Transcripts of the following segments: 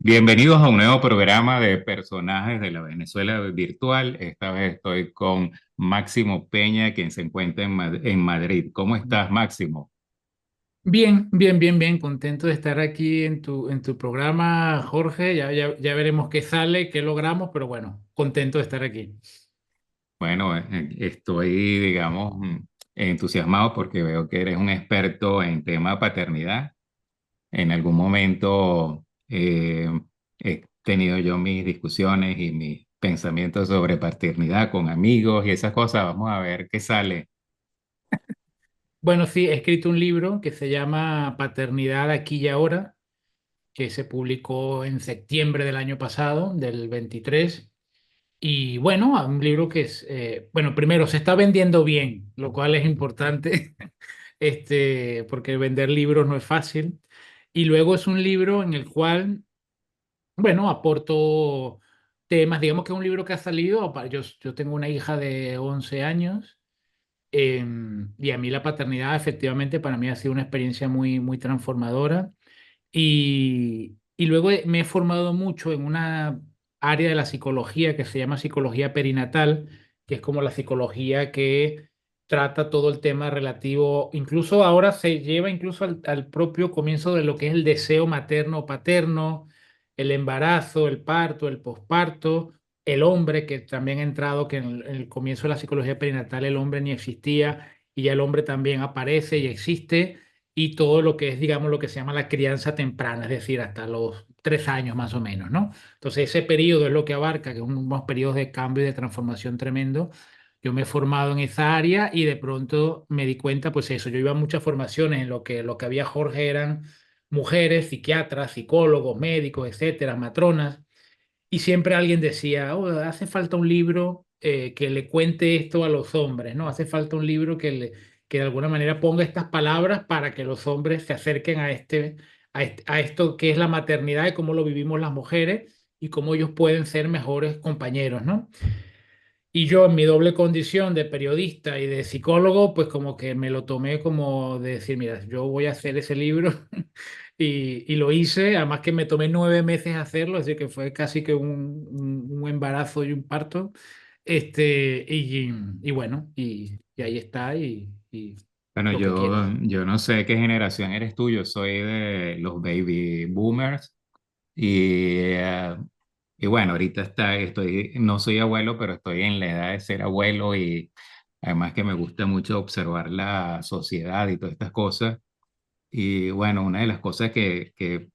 Bienvenidos a un nuevo programa de personajes de la Venezuela virtual. Esta vez estoy con Máximo Peña, quien se encuentra en Madrid. ¿Cómo estás, Máximo? Bien, bien, bien, bien. Contento de estar aquí en tu programa, Jorge. Ya veremos qué sale, qué logramos, pero bueno, contento de estar aquí. Bueno, estoy, digamos, entusiasmado porque veo que eres un experto en tema paternidad. En algún momento he tenido yo mis discusiones y mis pensamientos sobre paternidad con amigos y esas cosas. Vamos a ver qué sale. Bueno, sí, he escrito un libro que se llama Paternidad aquí y ahora, que se publicó en septiembre del año pasado, del 23. Y bueno, un libro que es, bueno, primero se está vendiendo bien, lo cual es importante, porque vender libros no es fácil. Y luego es un libro en el cual bueno, aporto temas, digamos que es un libro que ha salido, yo tengo una hija de 11 años, y a mí la paternidad efectivamente para mí ha sido una experiencia muy, muy transformadora y luego me he formado mucho en una área de la psicología que se llama psicología perinatal, que es como la psicología que trata todo el tema relativo, incluso ahora se lleva incluso al propio comienzo de lo que es el deseo materno o paterno, el embarazo, el parto, el posparto, el hombre que también ha entrado, que en el comienzo de la psicología perinatal el hombre ni existía y ya el hombre también aparece y existe y todo lo que es, digamos, lo que se llama la crianza temprana, es decir, hasta los 3 años más o menos, ¿no? Entonces, ese periodo es lo que abarca, que son unos periodos de cambio y de transformación tremendo. Yo me he formado en esa área y de pronto me di cuenta, pues eso, yo iba a muchas formaciones en lo que había Jorge eran mujeres, psiquiatras, psicólogos, médicos, etcétera, matronas, y siempre alguien decía, oh, hace falta un libro que le cuente esto a los hombres, ¿no? Hace falta un libro que de alguna manera ponga estas palabras para que los hombres se acerquen a esto que es la maternidad y cómo lo vivimos las mujeres y cómo ellos pueden ser mejores compañeros, ¿no? Y yo en mi doble condición de periodista y de psicólogo, pues como que me lo tomé como de decir, mira, yo voy a hacer ese libro y lo hice, además que me tomé 9 meses hacerlo, así que fue casi que un embarazo y un parto. Y bueno, y ahí está y Bueno, lo que quieras. yo no sé qué generación eres tú, yo soy de los baby boomers y, y bueno, ahorita no soy abuelo, pero estoy en la edad de ser abuelo y además que me gusta mucho observar la sociedad y todas estas cosas. Y bueno, una de las cosas que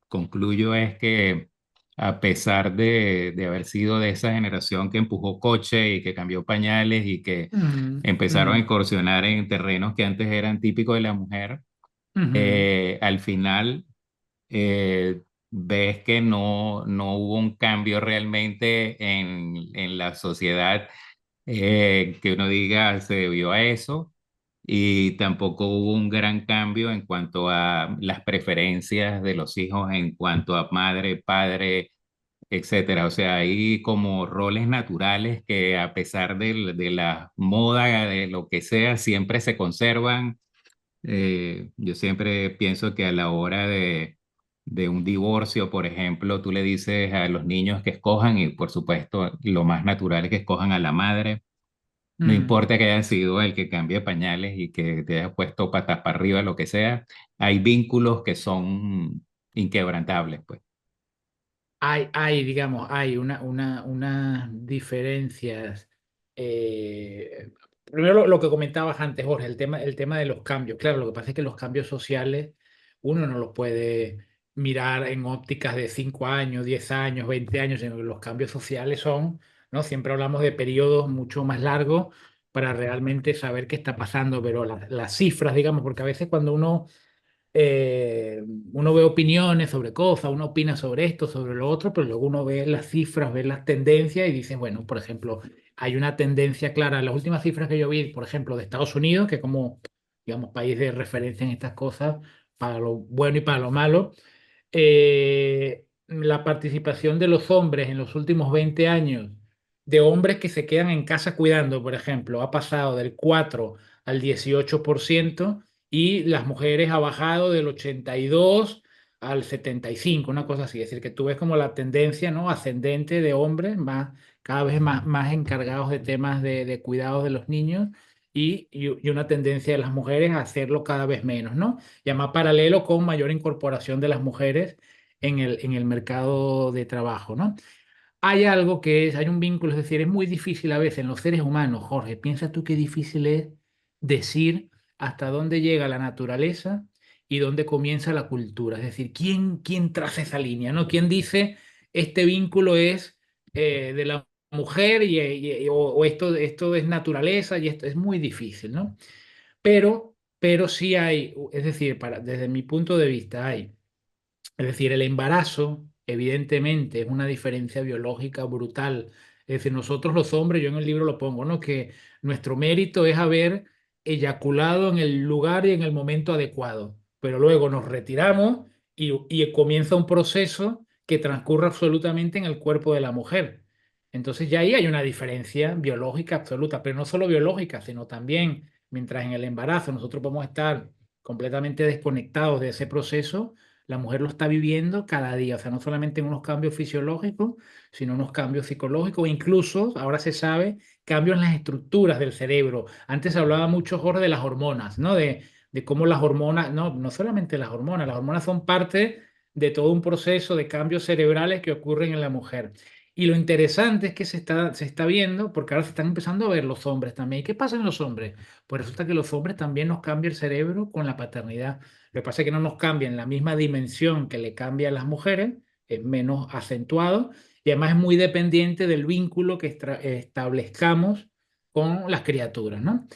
concluyo es que a pesar de haber sido de esa generación que empujó coche y que cambió pañales y que Mm, empezaron a mm, incursionar en terrenos que antes eran típicos de la mujer, ujú, al final eh, ves que no hubo un cambio realmente en la sociedad que uno diga se debió a eso y tampoco hubo un gran cambio en cuanto a las preferencias de los hijos en cuanto a madre, padre, etcétera. O sea, hay como roles naturales que a pesar de la moda, de lo que sea, siempre se conservan. Yo siempre pienso que a la hora de un divorcio, por ejemplo, tú le dices a los niños que escojan y por supuesto lo más natural es que escojan a la madre. No mm. importa que haya sido el que cambie pañales y que te haya puesto patas para arriba, lo que sea, hay vínculos que son inquebrantables, pues. Digamos, hay unas diferencias. Primero lo que comentabas antes, Jorge, el tema de los cambios. Claro, lo que pasa es que los cambios sociales uno no los puede mirar en ópticas de 5 años, 10 años, 20 años, sino que los cambios sociales son, ¿no? Siempre hablamos de periodos mucho más largos para realmente saber qué está pasando, pero las cifras, digamos, porque a veces cuando uno ve opiniones sobre cosas, uno opina sobre esto, sobre lo otro, pero luego uno ve las cifras, ve las tendencias y dice, bueno, por ejemplo, hay una tendencia clara. Las últimas cifras que yo vi, por ejemplo, de Estados Unidos, que como, digamos, país de referencia en estas cosas, para lo bueno y para lo malo, la participación de los hombres en los últimos 20 años, de hombres que se quedan en casa cuidando, por ejemplo, ha pasado del 4 al 18% y las mujeres ha bajado del 82 al 75, una cosa así. Es decir, que tú ves como la tendencia, ¿no?, ascendente de hombres cada vez más encargados de temas de cuidados de los niños y una tendencia de las mujeres a hacerlo cada vez menos, ¿no? Y además paralelo con mayor incorporación de las mujeres en el mercado de trabajo, ¿no? Hay algo hay un vínculo, es decir, es muy difícil a veces en los seres humanos, Jorge. Piensa tú qué difícil es decir hasta dónde llega la naturaleza y dónde comienza la cultura. Es decir, ¿quién traza esa línea, ¿no? ¿Quién dice este vínculo es de la mujer o esto es naturaleza y esto es muy difícil, ¿no? Pero sí hay, es decir, desde mi punto de vista hay. Es decir, el embarazo, evidentemente, es una diferencia biológica brutal. Es decir, nosotros los hombres, yo en el libro lo pongo, ¿no?, que nuestro mérito es haber eyaculado en el lugar y en el momento adecuado, pero luego nos retiramos y comienza un proceso que transcurre absolutamente en el cuerpo de la mujer. Entonces ya ahí hay una diferencia biológica absoluta, pero no solo biológica, sino también mientras en el embarazo nosotros podemos estar completamente desconectados de ese proceso, la mujer lo está viviendo cada día, o sea, no solamente en unos cambios fisiológicos, sino unos cambios psicológicos, e incluso ahora se sabe cambios en las estructuras del cerebro. Antes se hablaba mucho, Jorge, de las hormonas, ¿no? De cómo las hormonas, no solamente las hormonas son parte de todo un proceso de cambios cerebrales que ocurren en la mujer. Y lo interesante es que se está viendo, porque ahora se están empezando a ver los hombres también. ¿Y qué pasa en los hombres? Pues resulta que los hombres también nos cambia el cerebro con la paternidad. Lo que pasa es que no nos cambia en la misma dimensión que le cambia a las mujeres, es menos acentuado y además es muy dependiente del vínculo que establezcamos con las criaturas, ¿no?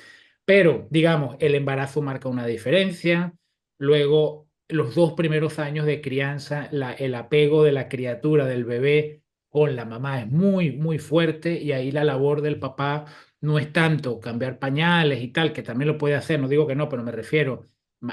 Pero, digamos, el embarazo marca una diferencia, luego los 2 primeros años de crianza, el apego de la criatura, del bebé con la mamá es muy, muy fuerte y ahí la labor del papá no es tanto cambiar pañales y tal, que también lo puede hacer, no digo que no, pero me refiero,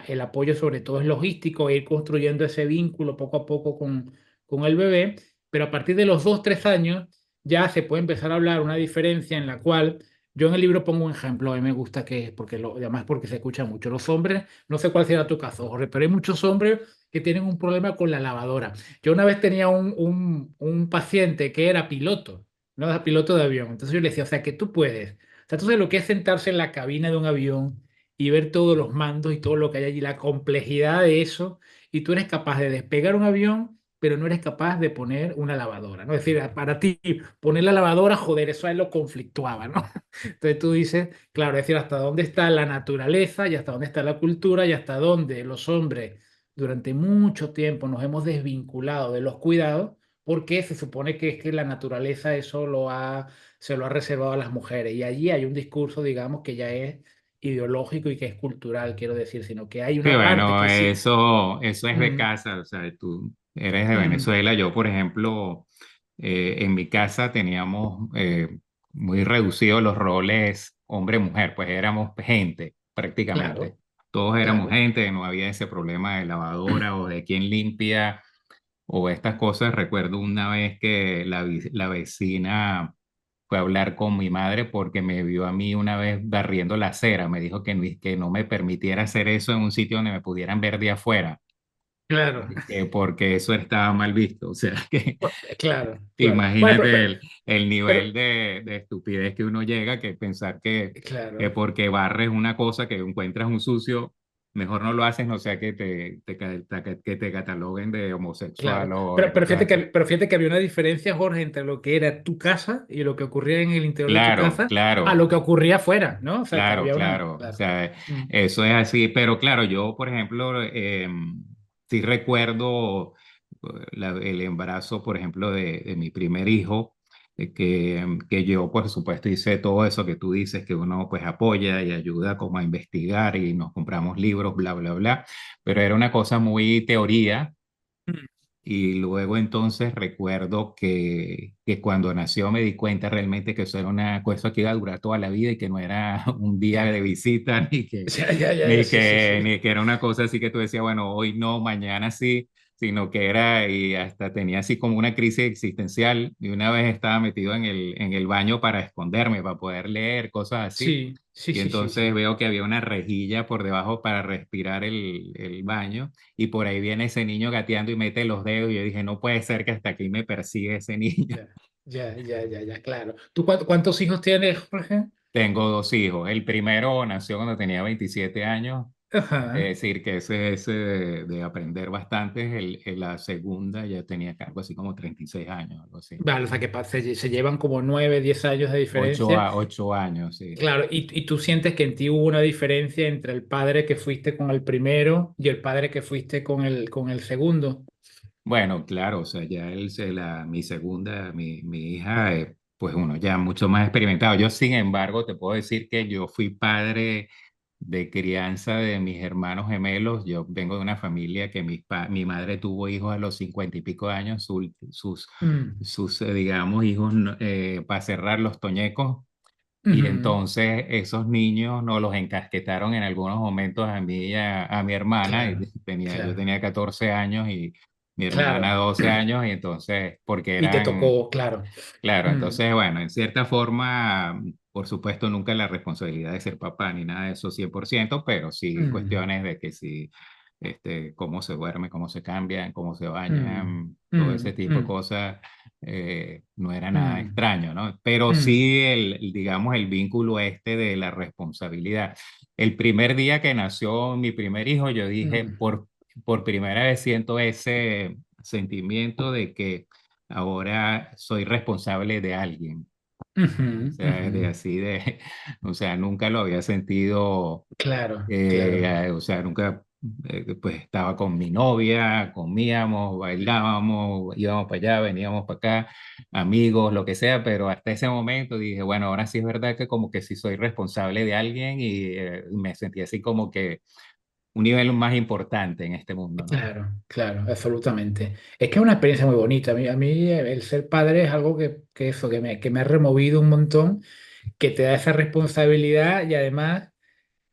el apoyo sobre todo es logístico, e ir construyendo ese vínculo poco a poco con el bebé, pero a partir de los 2, 3 años ya se puede empezar a hablar una diferencia en la cual yo en el libro pongo un ejemplo, a mí me gusta que, además porque se escucha mucho, los hombres, no sé cuál será tu caso, Jorge, pero hay muchos hombres que tienen un problema con la lavadora. Yo una vez tenía un paciente que era piloto, no era piloto de avión, entonces yo le decía, o sea, que tú puedes, o sea, tú sabes lo que es sentarse en la cabina de un avión y ver todos los mandos y todo lo que hay allí, la complejidad de eso, y tú eres capaz de despegar un avión, pero no eres capaz de poner una lavadora, ¿no? Es decir, para ti poner la lavadora, joder, eso a él lo conflictuaba, ¿no? Entonces tú dices, claro, es decir, hasta dónde está la naturaleza y hasta dónde está la cultura y hasta dónde los hombres durante mucho tiempo nos hemos desvinculado de los cuidados porque se supone que es que la naturaleza se lo ha reservado a las mujeres. Y allí hay un discurso, digamos, que ya es ideológico y que es cultural, quiero decir, sino que hay Sí, una parte bueno, que sí. eso es de Mm, casa, o sea, tú eres de mm, Venezuela. Yo, por ejemplo, en mi casa teníamos muy reducidos los roles hombre-mujer, pues éramos gente prácticamente. claro, Todos éramos claro. gente, no había ese problema de lavadora o de quién limpia o estas cosas. Recuerdo una vez que la vecina fue a hablar con mi madre porque me vio a mí una vez barriendo la acera. Me dijo que no me permitiera hacer eso en un sitio donde me pudieran ver de afuera, Claro, porque eso estaba mal visto. O sea, que claro, claro. Bueno, imagínate el nivel pero, de estupidez que uno llega, que pensar que claro. porque barres una cosa que encuentras un sucio, mejor no lo haces, no sea que que te cataloguen de homosexual Claro, o de pero cosas así. pero fíjate que había una diferencia, Jorge, entre lo que era tu casa y lo que ocurría en el interior de tu Claro, casa a claro. lo que ocurría afuera, ¿no? O sea, que Claro, había una. claro, o Claro. sea, Mm, eso es así, pero claro, yo, por ejemplo, sí recuerdo el embarazo, por ejemplo, de mi primer hijo, que yo, por supuesto, hice todo eso que tú dices, que uno pues apoya y ayuda como a investigar y nos compramos libros, bla, bla, bla, pero era una cosa muy teoría. mm. Y luego entonces recuerdo que cuando nació me di cuenta realmente que eso era una cosa que iba a durar toda la vida y que no era un día de visita, Ya, ya, ya, ya, sí, sí, sí. ni que era una cosa así que tú decías, bueno, hoy no, mañana sí. sino que era, y hasta tenía así como una crisis existencial, y una vez estaba metido en el baño para esconderme, para poder leer, cosas así, Sí, sí, y sí, sí, entonces sí. veo que había una rejilla por debajo para respirar el baño, y por ahí viene ese niño gateando y mete los dedos, y yo dije, no puede ser que hasta aquí me persigue ese niño. Ya, ya, claro. ¿Tú cuántos hijos tienes, Jorge? Tengo dos hijos. El primero nació cuando tenía 27 años, Ajá. es decir, que ese es de aprender bastante. La segunda ya tenía algo así como 36 años, algo así. Vale, o sea que se llevan como 9, 10 años de diferencia. 8 años, sí. Claro, y tú sientes que en ti hubo una diferencia entre el padre que fuiste con el primero y el padre que fuiste con el segundo. Bueno, claro, o sea, ya mi segunda, mi hija, pues uno ya mucho más experimentado. Yo, sin embargo, te puedo decir que yo fui padre de crianza de mis hermanos gemelos. Yo vengo de una familia que mi madre tuvo hijos a los 50 y pico de años, Mm, digamos, hijos para cerrar los toñecos. Y ujú, entonces esos niños nos los encasquetaron en algunos momentos a mí y a mi hermana. Y claro, yo claro, tenía 14 años y mi hermana claro. 12 años, y entonces, porque Y te eran, tocó, claro. claro, Mm, entonces, bueno, en cierta forma, por supuesto, nunca la responsabilidad de ser papá ni nada de eso 100%, pero sí mm, cuestiones de que sí, cómo se duerme, cómo se cambian, cómo se mm, bañan, todo ese mm, tipo de mm, cosas, no era nada mm, extraño, ¿no? Pero mm, sí, digamos, el vínculo de la responsabilidad. El primer día que nació mi primer hijo, yo dije, mm, por primera vez siento ese sentimiento de que ahora soy responsable de alguien. ujú, O sea, ujú. de así de, o sea, nunca lo había sentido, Claro, claro. o sea, nunca, pues estaba con mi novia, comíamos, bailábamos, íbamos para allá, veníamos para acá, amigos, lo que sea, pero hasta ese momento dije, bueno, ahora sí es verdad que como que sí soy responsable de alguien, y me sentí así como que un nivel más importante en este mundo, ¿no? Claro, claro, absolutamente. Es que es una experiencia muy bonita. A mí el ser padre es algo que eso, que me ha removido un montón, que te da esa responsabilidad y además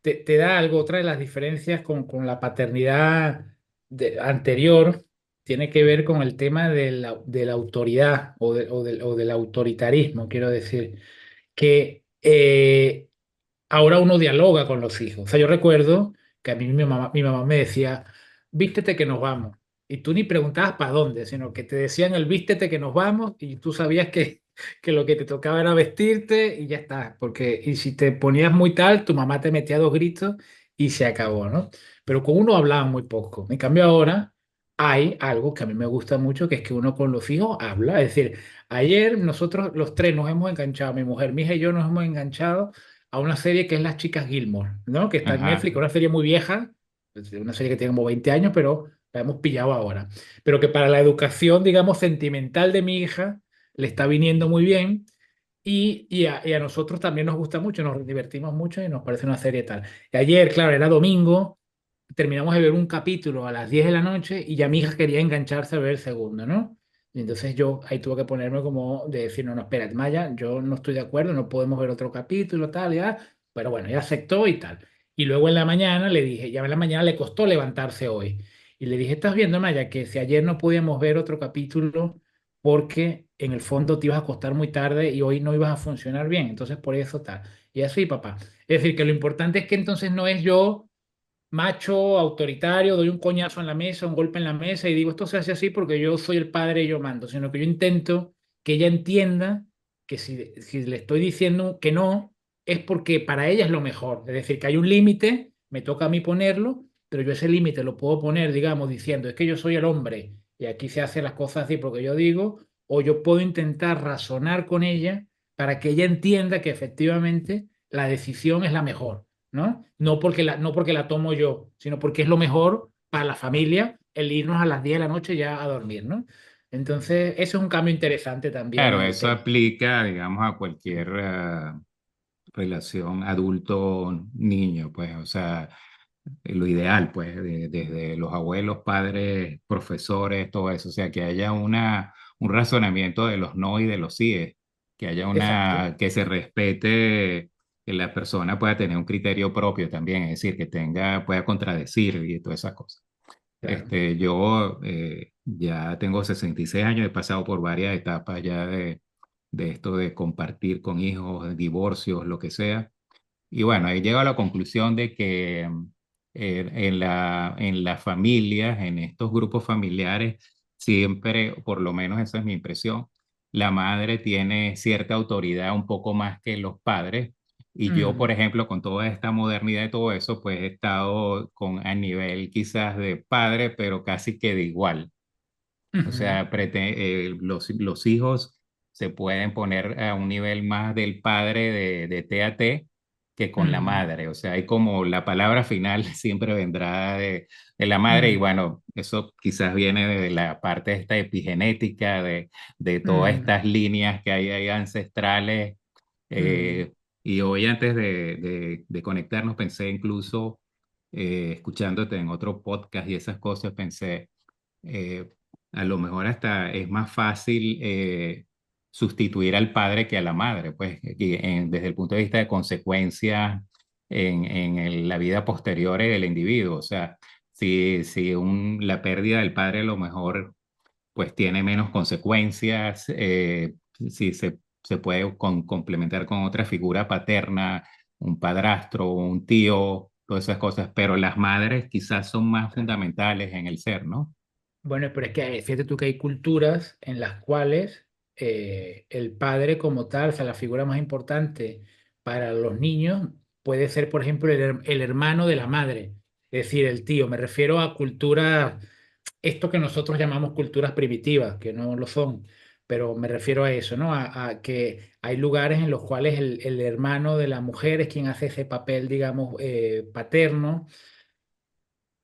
te da algo. Otra de las diferencias con la paternidad anterior tiene que ver con el tema de la autoridad o del autoritarismo, quiero decir, que ahora uno dialoga con los hijos. O sea, yo recuerdo que a mí mi mamá me decía, vístete que nos vamos. Y tú ni preguntabas para dónde, sino que te decían el vístete que nos vamos y tú sabías que lo que te tocaba era vestirte y ya está. Porque, y si te ponías muy tal, tu mamá te metía dos gritos y se acabó, ¿no? Pero con uno hablaban muy poco. En cambio ahora hay algo que a mí me gusta mucho, que es que uno con los hijos habla. Es decir, ayer nosotros los tres nos hemos enganchado, mi mujer, mi hija y yo nos hemos enganchado a una serie que es Las Chicas Gilmore, ¿no? Que está en Ajá. Netflix, una serie muy vieja, una serie que tiene como 20 años, pero la hemos pillado ahora. Pero que para la educación, digamos, sentimental de mi hija, le está viniendo muy bien. Y a nosotros también nos gusta mucho, nos divertimos mucho y nos parece una serie tal. Y ayer, claro, era domingo, terminamos de ver un capítulo a las 10 de la noche y ya mi hija quería engancharse a ver el segundo, ¿no? Y entonces yo ahí tuve que ponerme como de decir, no, no, espera, Maya, yo no estoy de acuerdo, no podemos ver otro capítulo, tal, ya. Pero bueno, ella aceptó y tal. Y luego en la mañana le dije, ya en la mañana le costó levantarse hoy. Y le dije, ¿estás viendo, Maya, que si ayer no podíamos ver otro capítulo porque en el fondo te ibas a acostar muy tarde y hoy no ibas a funcionar bien? Entonces por eso tal. Y así, papá. Es decir, que lo importante es que entonces no es yo macho, autoritario, doy un coñazo en la mesa, un golpe en la mesa y digo, esto se hace así porque yo soy el padre y yo mando, sino que yo intento que ella entienda que si le estoy diciendo que no, es porque para ella es lo mejor. Es decir, que hay un límite, me toca a mí ponerlo, pero yo ese límite lo puedo poner, digamos, diciendo, es que yo soy el hombre y aquí se hacen las cosas así porque yo digo, o yo puedo intentar razonar con ella para que ella entienda que efectivamente la decisión es la mejor. ¿No? No porque la tomo yo, sino porque es lo mejor para la familia el irnos a las 10 de la noche ya a dormir, ¿no? Entonces, eso es un cambio interesante también Claro, en el eso tema. aplica, digamos, a cualquier relación adulto-niño, pues, o sea, lo ideal, pues, desde los abuelos, padres, profesores, todo eso, o sea, que haya un razonamiento de los no y de los sí, que haya Exacto. que se respete, que la persona pueda tener un criterio propio también, es decir, que pueda contradecir y todas esas cosas. Claro. Yo ya tengo 66 años, he pasado por varias etapas ya de esto de compartir con hijos, divorcios, lo que sea. Y bueno, he llegado a la conclusión de que en las familias, en estos grupos familiares, siempre, por lo menos esa es mi impresión, la madre tiene cierta autoridad un poco más que los padres. Y yo, por Mm, ejemplo, con toda esta modernidad y todo eso, pues he estado a nivel quizás de padre, pero casi que de igual. O ujú, sea, los hijos se pueden poner a un nivel más del padre de té a té que con la mm, madre. O sea, hay como la palabra final siempre vendrá de la madre y mm, bueno, eso quizás viene de la parte esta epigenética, de todas mm, estas líneas que hay ahí ancestrales. mm. Eh, y hoy antes de conectarnos pensé incluso, escuchándote en otro podcast y esas cosas, pensé eh, a lo mejor hasta es más fácil sustituir al padre que a la madre, pues desde el punto de vista de consecuencias en la vida posterior del individuo. O sea, si la pérdida del padre a lo mejor pues tiene menos consecuencias, si se puede complementar con otra figura paterna, un padrastro, un tío, todas esas cosas, pero las madres quizás son más fundamentales en el ser, ¿no? Bueno, pero es que fíjate tú que hay culturas en las cuales el padre como tal, o sea, la figura más importante para los niños puede ser, por ejemplo, el hermano de la madre, es decir, el tío. Me refiero a culturas, esto que nosotros llamamos culturas primitivas, que no lo son, pero me refiero a eso, ¿no? A que hay lugares en los cuales el hermano de la mujer es quien hace ese papel, digamos, paterno.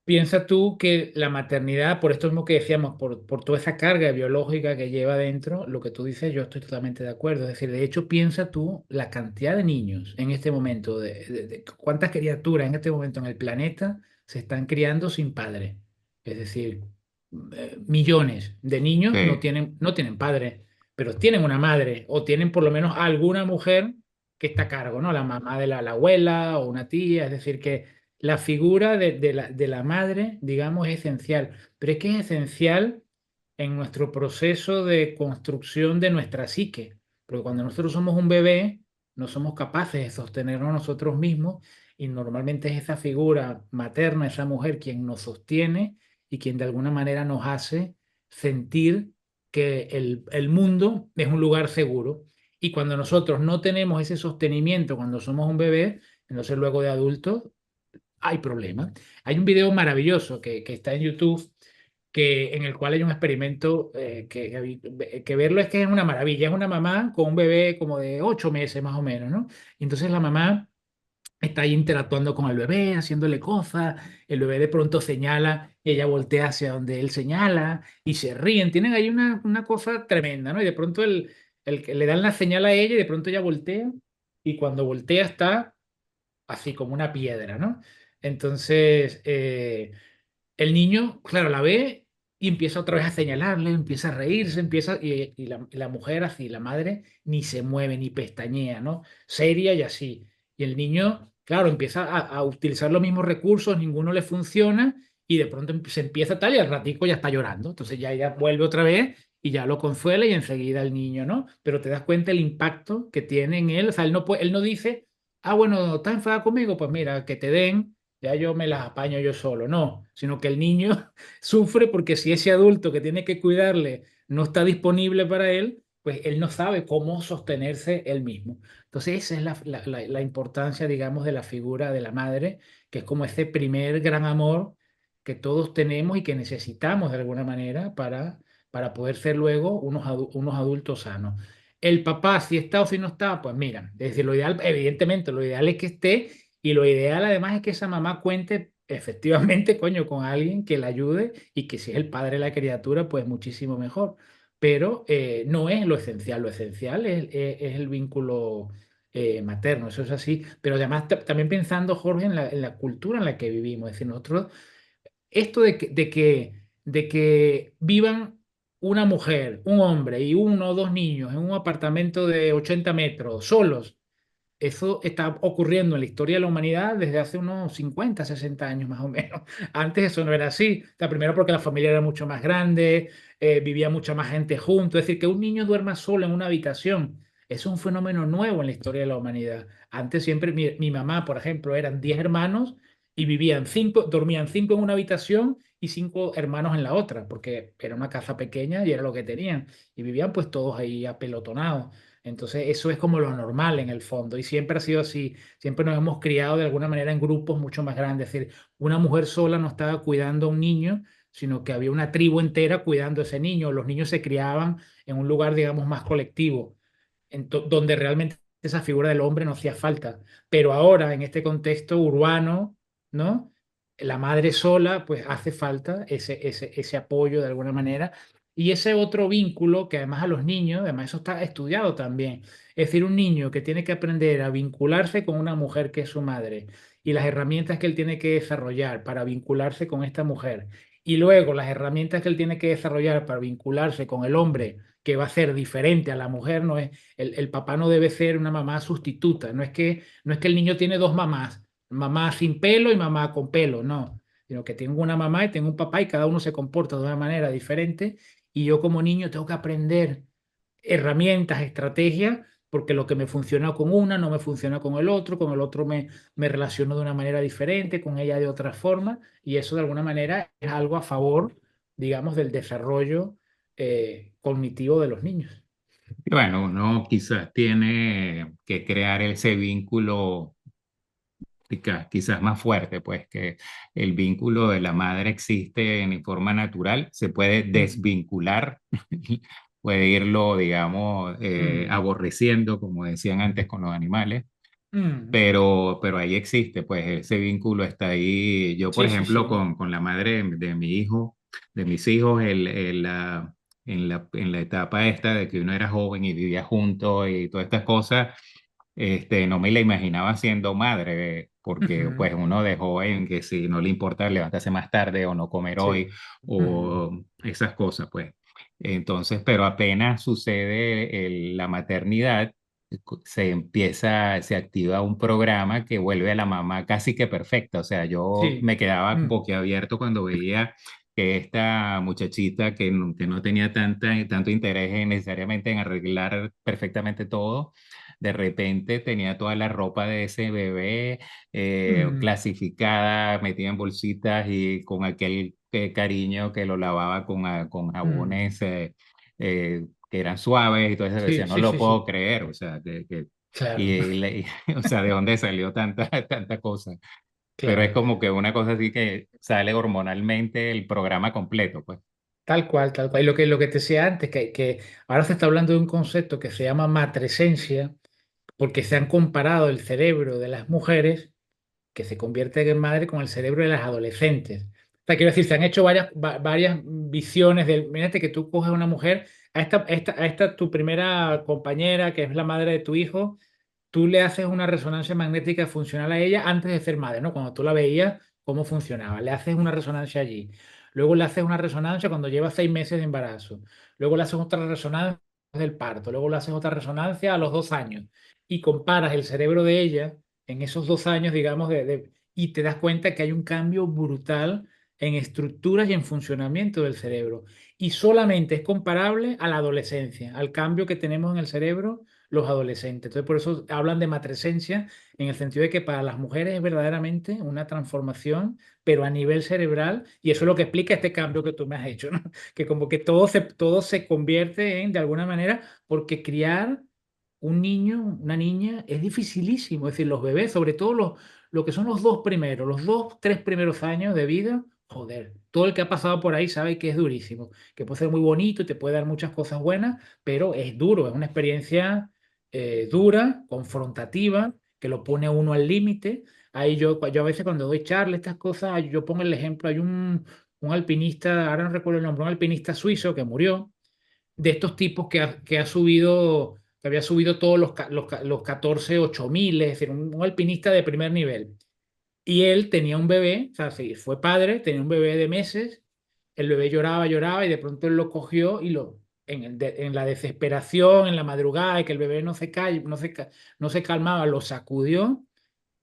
Piensa tú que la maternidad, por esto mismo que decíamos, por toda esa carga biológica que lleva dentro, lo que tú dices, yo estoy totalmente de acuerdo. Es decir, de hecho, piensa tú la cantidad de niños en este momento, de cuántas criaturas en este momento en el planeta se están criando sin padre. Es decir, millones de niños Sí. no tienen padre, pero tienen una madre o tienen por lo menos alguna mujer que está a cargo, ¿no? La mamá de la abuela o una tía. Es decir, que la figura de la madre, digamos, es esencial, pero es que es esencial en nuestro proceso de construcción de nuestra psique, porque cuando nosotros somos un bebé, no somos capaces de sostenernos nosotros mismos y normalmente es esa figura materna, esa mujer quien nos sostiene y quien de alguna manera nos hace sentir que el mundo es un lugar seguro. Y cuando nosotros no tenemos ese sostenimiento cuando somos un bebé, entonces luego de adultos hay problemas. Hay un video maravilloso que está en YouTube en el cual hay un experimento que verlo es que es una maravilla. Es una mamá con un bebé como de 8 meses más o menos, ¿no? Y entonces la mamá está ahí interactuando con el bebé, haciéndole cosas. El bebé de pronto señala, y ella voltea hacia donde él señala y se ríen. Tienen ahí una cosa tremenda, ¿no? Y de pronto el que le dan la señal a ella y de pronto ella voltea y cuando voltea está así como una piedra, ¿no? Entonces, el niño, claro, la ve y empieza otra vez a señalarle, empieza a reírse, y la mujer así, la madre, ni se mueve, ni pestañea, ¿no? Seria y así. Y el niño, claro, empieza a utilizar los mismos recursos, ninguno le funciona, y de pronto se empieza tal y al ratico ya está llorando. Entonces ya ella vuelve otra vez y ya lo consuela y enseguida el niño, ¿no? Pero te das cuenta el impacto que tiene en él. O sea, él no dice, ah, bueno, ¿estás enfadada conmigo? Pues mira, que te den, ya yo me las apaño yo solo. No, sino que el niño sufre porque si ese adulto que tiene que cuidarle no está disponible para él, pues él no sabe cómo sostenerse él mismo. Entonces esa es la importancia, digamos, de la figura de la madre, que es como ese primer gran amor que todos tenemos y que necesitamos de alguna manera para poder ser luego unos adultos sanos. El papá, si está o si no está, pues mira, es decir, lo ideal, evidentemente, lo ideal es que esté y lo ideal además es que esa mamá cuente efectivamente, coño, con alguien que la ayude y que si es el padre de la criatura, pues muchísimo mejor. Pero no es lo esencial, lo esencial es el vínculo materno, eso es así. Pero además también pensando, Jorge, en la cultura en la que vivimos, es decir, nosotros esto de que vivan una mujer, un hombre y uno o dos niños en un apartamento de 80 metros solos, eso está ocurriendo en la historia de la humanidad desde hace unos 50, 60 años más o menos. Antes eso no era así. O sea, primero porque la familia era mucho más grande, vivía mucha más gente junto. Es decir, que un niño duerma solo en una habitación, eso es un fenómeno nuevo en la historia de la humanidad. Antes siempre mi mamá, por ejemplo, eran 10 hermanos y vivían 5, dormían 5 en una habitación y 5 hermanos en la otra, porque era una casa pequeña y era lo que tenían. Y vivían pues todos ahí apelotonados. Entonces, eso es como lo normal en el fondo y siempre ha sido así. Siempre nos hemos criado de alguna manera en grupos mucho más grandes. Es decir, una mujer sola no estaba cuidando a un niño, sino que había una tribu entera cuidando a ese niño. Los niños se criaban en un lugar, digamos, más colectivo donde realmente esa figura del hombre no hacía falta. Pero ahora, en este contexto urbano, ¿no? La madre sola, pues hace falta ese apoyo de alguna manera. Y ese otro vínculo que además a los niños, además eso está estudiado también. Es decir, un niño que tiene que aprender a vincularse con una mujer que es su madre y las herramientas que él tiene que desarrollar para vincularse con esta mujer. Y luego las herramientas que él tiene que desarrollar para vincularse con el hombre que va a ser diferente a la mujer, no es, el papá no debe ser una mamá sustituta, no es que el niño tiene dos mamás, mamá sin pelo y mamá con pelo, no, sino que tengo una mamá y tengo un papá y cada uno se comporta de una manera diferente y yo como niño tengo que aprender herramientas, estrategias, porque lo que me funciona con una no me funciona con el otro me relaciono de una manera diferente, con ella de otra forma, y eso de alguna manera es algo a favor, digamos, del desarrollo cognitivo de los niños. Y bueno, uno quizás tiene que crear ese vínculo quizás más fuerte, pues que el vínculo de la madre existe en forma natural, se puede Mm, desvincular, puede irlo, digamos, mm, aborreciendo, como decían antes con los animales, mm. pero ahí existe, pues ese vínculo está ahí. Yo, por Sí, sí, ejemplo, sí. con la madre de mi hijo, de mis hijos, en la etapa esta de que uno era joven y vivía juntos y todas estas cosas, no me la imaginaba siendo madre, porque Ujú. pues uno de joven que si no le importa levantarse más tarde o no comer hoy Sí. Mm, o esas cosas, pues. Entonces, pero apenas sucede la maternidad, se activa un programa que vuelve a la mamá casi que perfecta. O sea, yo sí. me quedaba Mm, boquiabierto cuando veía que esta muchachita que no tenía tanto interés necesariamente en arreglar perfectamente todo, de repente tenía toda la ropa de ese bebé mm, clasificada, metida en bolsitas y con aquel cariño que lo lavaba con mm. jabones que eran suaves y todo eso. Sí, Decía, no sí, lo sí, puedo sí. creer, o sea, Claro, o sea, ¿de dónde salió tanta cosa? Pero es claro. como que una cosa así que sale hormonalmente el programa completo, pues. Tal cual, tal cual. Y lo que te decía antes, que ahora se está hablando de un concepto que se llama matresencia, porque se han comparado el cerebro de las mujeres que se convierten en madre con el cerebro de las adolescentes. O sea, quiero decir, se han hecho varias visiones del, mírate que tú coges a una mujer, a esta tu primera compañera, que es la madre de tu hijo, tú le haces una resonancia magnética funcional a ella antes de ser madre, ¿no? Cuando tú la veías, cómo funcionaba. Le haces una resonancia allí. Luego le haces una resonancia cuando lleva 6 meses de embarazo. Luego le haces otra resonancia del parto. Luego le haces otra resonancia a los 2 años. Y comparas el cerebro de ella en esos 2 años, digamos, y te das cuenta que hay un cambio brutal en estructuras y en funcionamiento del cerebro. Y solamente es comparable a la adolescencia, al cambio que tenemos en el cerebro los adolescentes. Entonces, por eso hablan de matresencia, en el sentido de que para las mujeres es verdaderamente una transformación, pero a nivel cerebral, y eso es lo que explica este cambio que tú me has hecho, ¿no? Que como que todo se convierte en, de alguna manera, porque criar un niño, una niña, es dificilísimo. Es decir, los bebés, sobre todo lo que son los dos primeros, los 2, 3 primeros años de vida, joder, todo el que ha pasado por ahí sabe que es durísimo, que puede ser muy bonito y te puede dar muchas cosas buenas, pero es duro, es una experiencia dura, confrontativa, que lo pone a uno al límite. Ahí yo a veces cuando doy charlas, estas cosas, yo pongo el ejemplo, hay un alpinista, ahora no recuerdo el nombre, un alpinista suizo que murió, de estos tipos que ha subido, que había subido todos los 14 8000, es decir, un alpinista de primer nivel. Y él tenía un bebé, o sea, sí, fue padre, tenía un bebé de meses, el bebé lloraba, lloraba y de pronto él lo cogió y en la desesperación, en la madrugada, y que el bebé no se calmaba, lo sacudió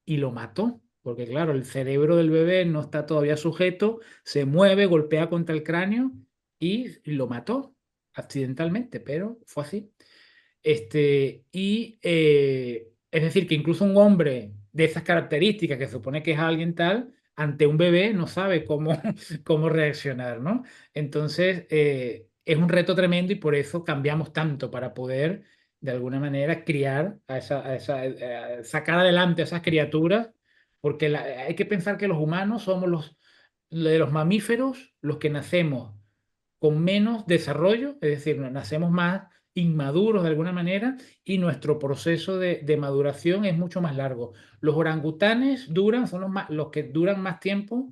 y lo mató. Porque claro, el cerebro del bebé no está todavía sujeto, se mueve, golpea contra el cráneo y lo mató accidentalmente, pero fue así. Es decir, que incluso un hombre de esas características, que se supone que es alguien tal, ante un bebé no sabe cómo, cómo reaccionar, ¿no? Entonces, es un reto tremendo y por eso cambiamos tanto para poder, de alguna manera, criar sacar adelante a esas criaturas, porque hay que pensar que los humanos somos de los mamíferos los que nacemos con menos desarrollo, es decir, nacemos más inmaduros de alguna manera y nuestro proceso de maduración es mucho más largo. Los orangutanes son los que duran más tiempo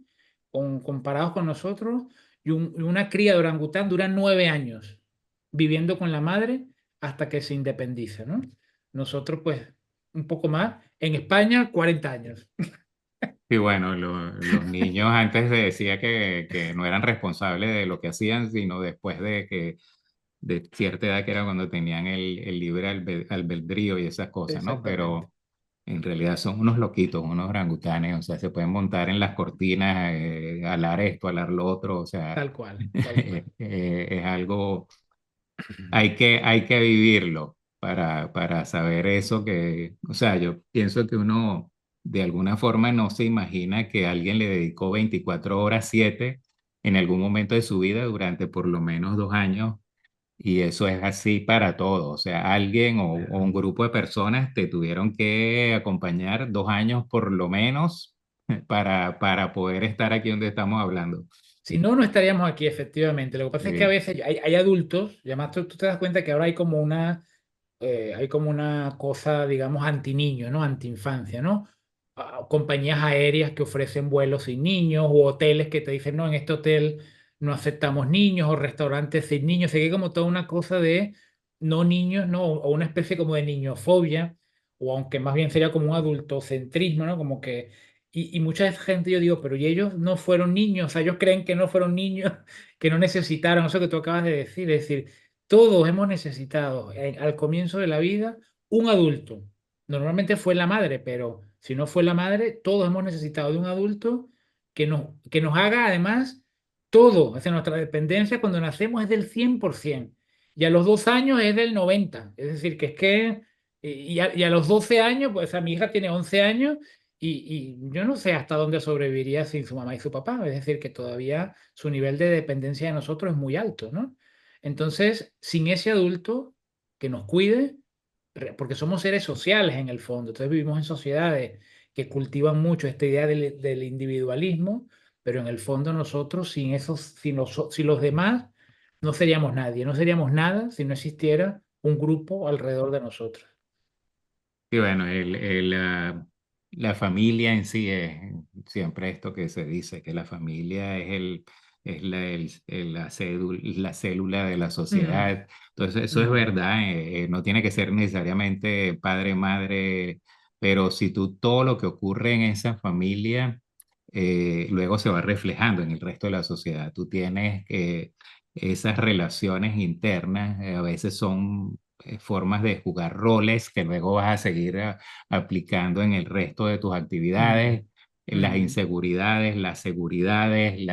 comparados con nosotros y una cría de orangután dura 9 años viviendo con la madre hasta que se independiza, ¿no? Nosotros pues un poco más. En España, 40 años. Y bueno, los niños antes se decía que no eran responsables de lo que hacían, sino después de que de cierta edad, que era cuando tenían el libre albedrío y esas cosas, ¿no? Exactamente. Pero en realidad son unos loquitos, unos orangutanes, o sea, se pueden montar en las cortinas, alar esto, alar lo otro, o sea, Tal cual, tal cual. es algo, hay que vivirlo para saber eso que, o sea, yo pienso que uno de alguna forma no se imagina que alguien le dedicó 24 horas, 7 en algún momento de su vida durante por lo menos 2 años, y eso es así para todo. O sea, alguien o un grupo de personas te tuvieron que acompañar 2 años por lo menos para poder estar aquí donde estamos hablando. Si no, no estaríamos aquí, efectivamente. Lo que pasa es que a Sí, veces hay adultos, y además tú te das cuenta que ahora hay como una cosa, digamos, anti-niño, ¿no? Anti-infancia, ¿no? Compañías aéreas que ofrecen vuelos sin niños, u hoteles que te dicen, no, en este hotel no aceptamos niños, o restaurantes sin niños. Se ve como toda una cosa de no niños, ¿no? O una especie como de niñofobia, o aunque más bien sería como un adultocentrismo, ¿no? Como que y mucha gente yo digo, pero ¿y ellos no fueron niños? O sea, ellos creen que no fueron niños, que no necesitaron eso que tú acabas de decir. Es decir, todos hemos necesitado al comienzo de la vida un adulto. Normalmente fue la madre, pero si no fue la madre, todos hemos necesitado de un adulto que nos haga además todo. O sea, nuestra dependencia cuando nacemos es del 100% y a los 2 años es del 90%. Es decir, que es que, y a los 12 años, pues a mi hija tiene 11 años y yo no sé hasta dónde sobreviviría sin su mamá y su papá. Es decir, que todavía su nivel de dependencia de nosotros es muy alto, ¿no? Entonces, sin ese adulto que nos cuide, porque somos seres sociales en el fondo, entonces vivimos en sociedades que cultivan mucho esta idea del individualismo, pero en el fondo nosotros sin esos, sin los demás, no seríamos nadie, no seríamos nada si no existiera un grupo alrededor de nosotros. y bueno, la familia en sí es siempre esto que se dice, que la familia es la célula de la Mm, sociedad. Entonces, eso es mm, verdad, no tiene que ser necesariamente padre, madre, pero si tú todo lo que ocurre en esa familia, luego se va reflejando en el resto de la sociedad. Tú tienes esas relaciones internas, a veces son formas de jugar roles que luego vas a seguir aplicando en el resto de tus mm, actividades, las mm, inseguridades, las seguridades,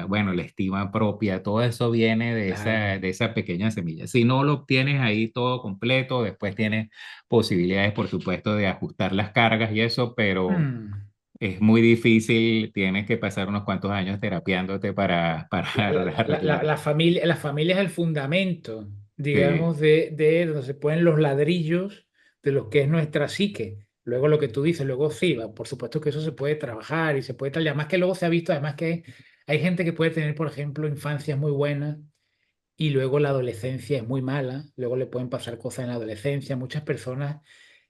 bueno, la estima propia, todo eso viene claro. de esa pequeña semilla. Si no lo obtienes ahí todo completo, después tienes posibilidades, por supuesto, de ajustar las cargas y eso, pero Mm. es muy difícil, tienes que pasar unos cuantos años terapiándote para arreglarlo. La familia es el fundamento, Sí. digamos, de donde se ponen los ladrillos de lo que es nuestra psique. Luego lo que tú dices, luego sí, por supuesto que eso se puede trabajar y se puede tal. Y además que luego se ha visto, además que hay gente que puede tener, por ejemplo, infancias muy buenas y luego la adolescencia es muy mala, luego le pueden pasar cosas en la adolescencia. Muchas personas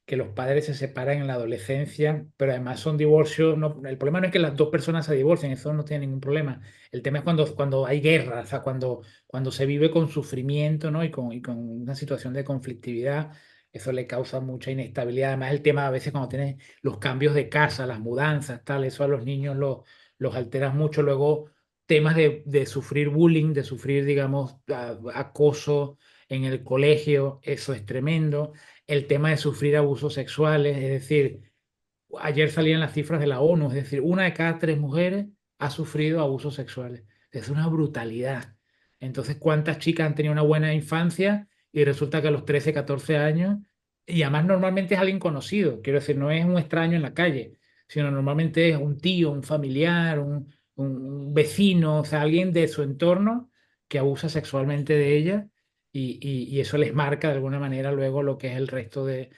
que los padres se separan en la adolescencia, pero además son divorcios. El problema no es que las dos personas se divorcien, eso no tiene ningún problema. El tema es cuando hay guerra, o sea, cuando se vive con sufrimiento, ¿no? Y con una situación de conflictividad, eso le causa mucha inestabilidad. Además, el tema a veces cuando tienes los cambios de casa, las mudanzas, tal, eso a los niños los altera mucho. Luego temas de sufrir bullying, de sufrir, digamos, acoso en el colegio, eso es tremendo. El tema de sufrir abusos sexuales, es decir, ayer salían las cifras de la ONU, es decir, una de cada tres mujeres ha sufrido abusos sexuales. Es una brutalidad. Entonces, ¿cuántas chicas han tenido una buena infancia y resulta que a los 13, 14 años, y además normalmente es alguien conocido, quiero decir, no es un extraño en la calle, sino normalmente es un tío, un familiar, un vecino, o sea, alguien de su entorno que abusa sexualmente de ella y eso les marca de alguna manera luego lo que es el resto de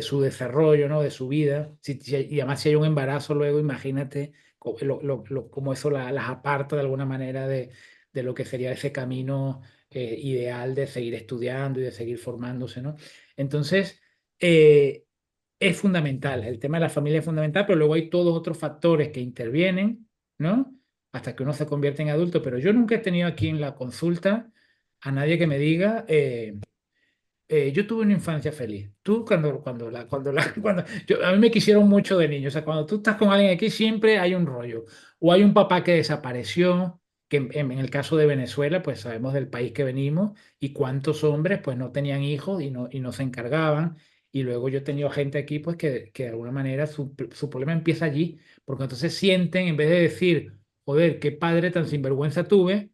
su desarrollo, ¿no? De su vida. Y además si hay un embarazo luego, imagínate cómo eso las aparta de alguna manera de lo que sería ese camino ideal de seguir estudiando y de seguir formándose, ¿no? Entonces, eh, es fundamental, el tema de la familia es fundamental, pero luego hay todos otros factores que intervienen, ¿no? Hasta que uno se convierte en adulto, pero yo nunca he tenido aquí en la consulta a nadie que me diga, yo tuve una infancia feliz. Tú a mí me quisieron mucho de niño. O sea, cuando tú estás con alguien aquí siempre hay un rollo. O hay un papá que desapareció, que en el caso de Venezuela, pues sabemos del país que venimos y cuántos hombres pues no tenían hijos y no se encargaban. Y luego yo he tenido gente aquí pues que de alguna manera su problema empieza allí, porque entonces sienten, en vez de decir, joder, qué padre tan sinvergüenza tuve,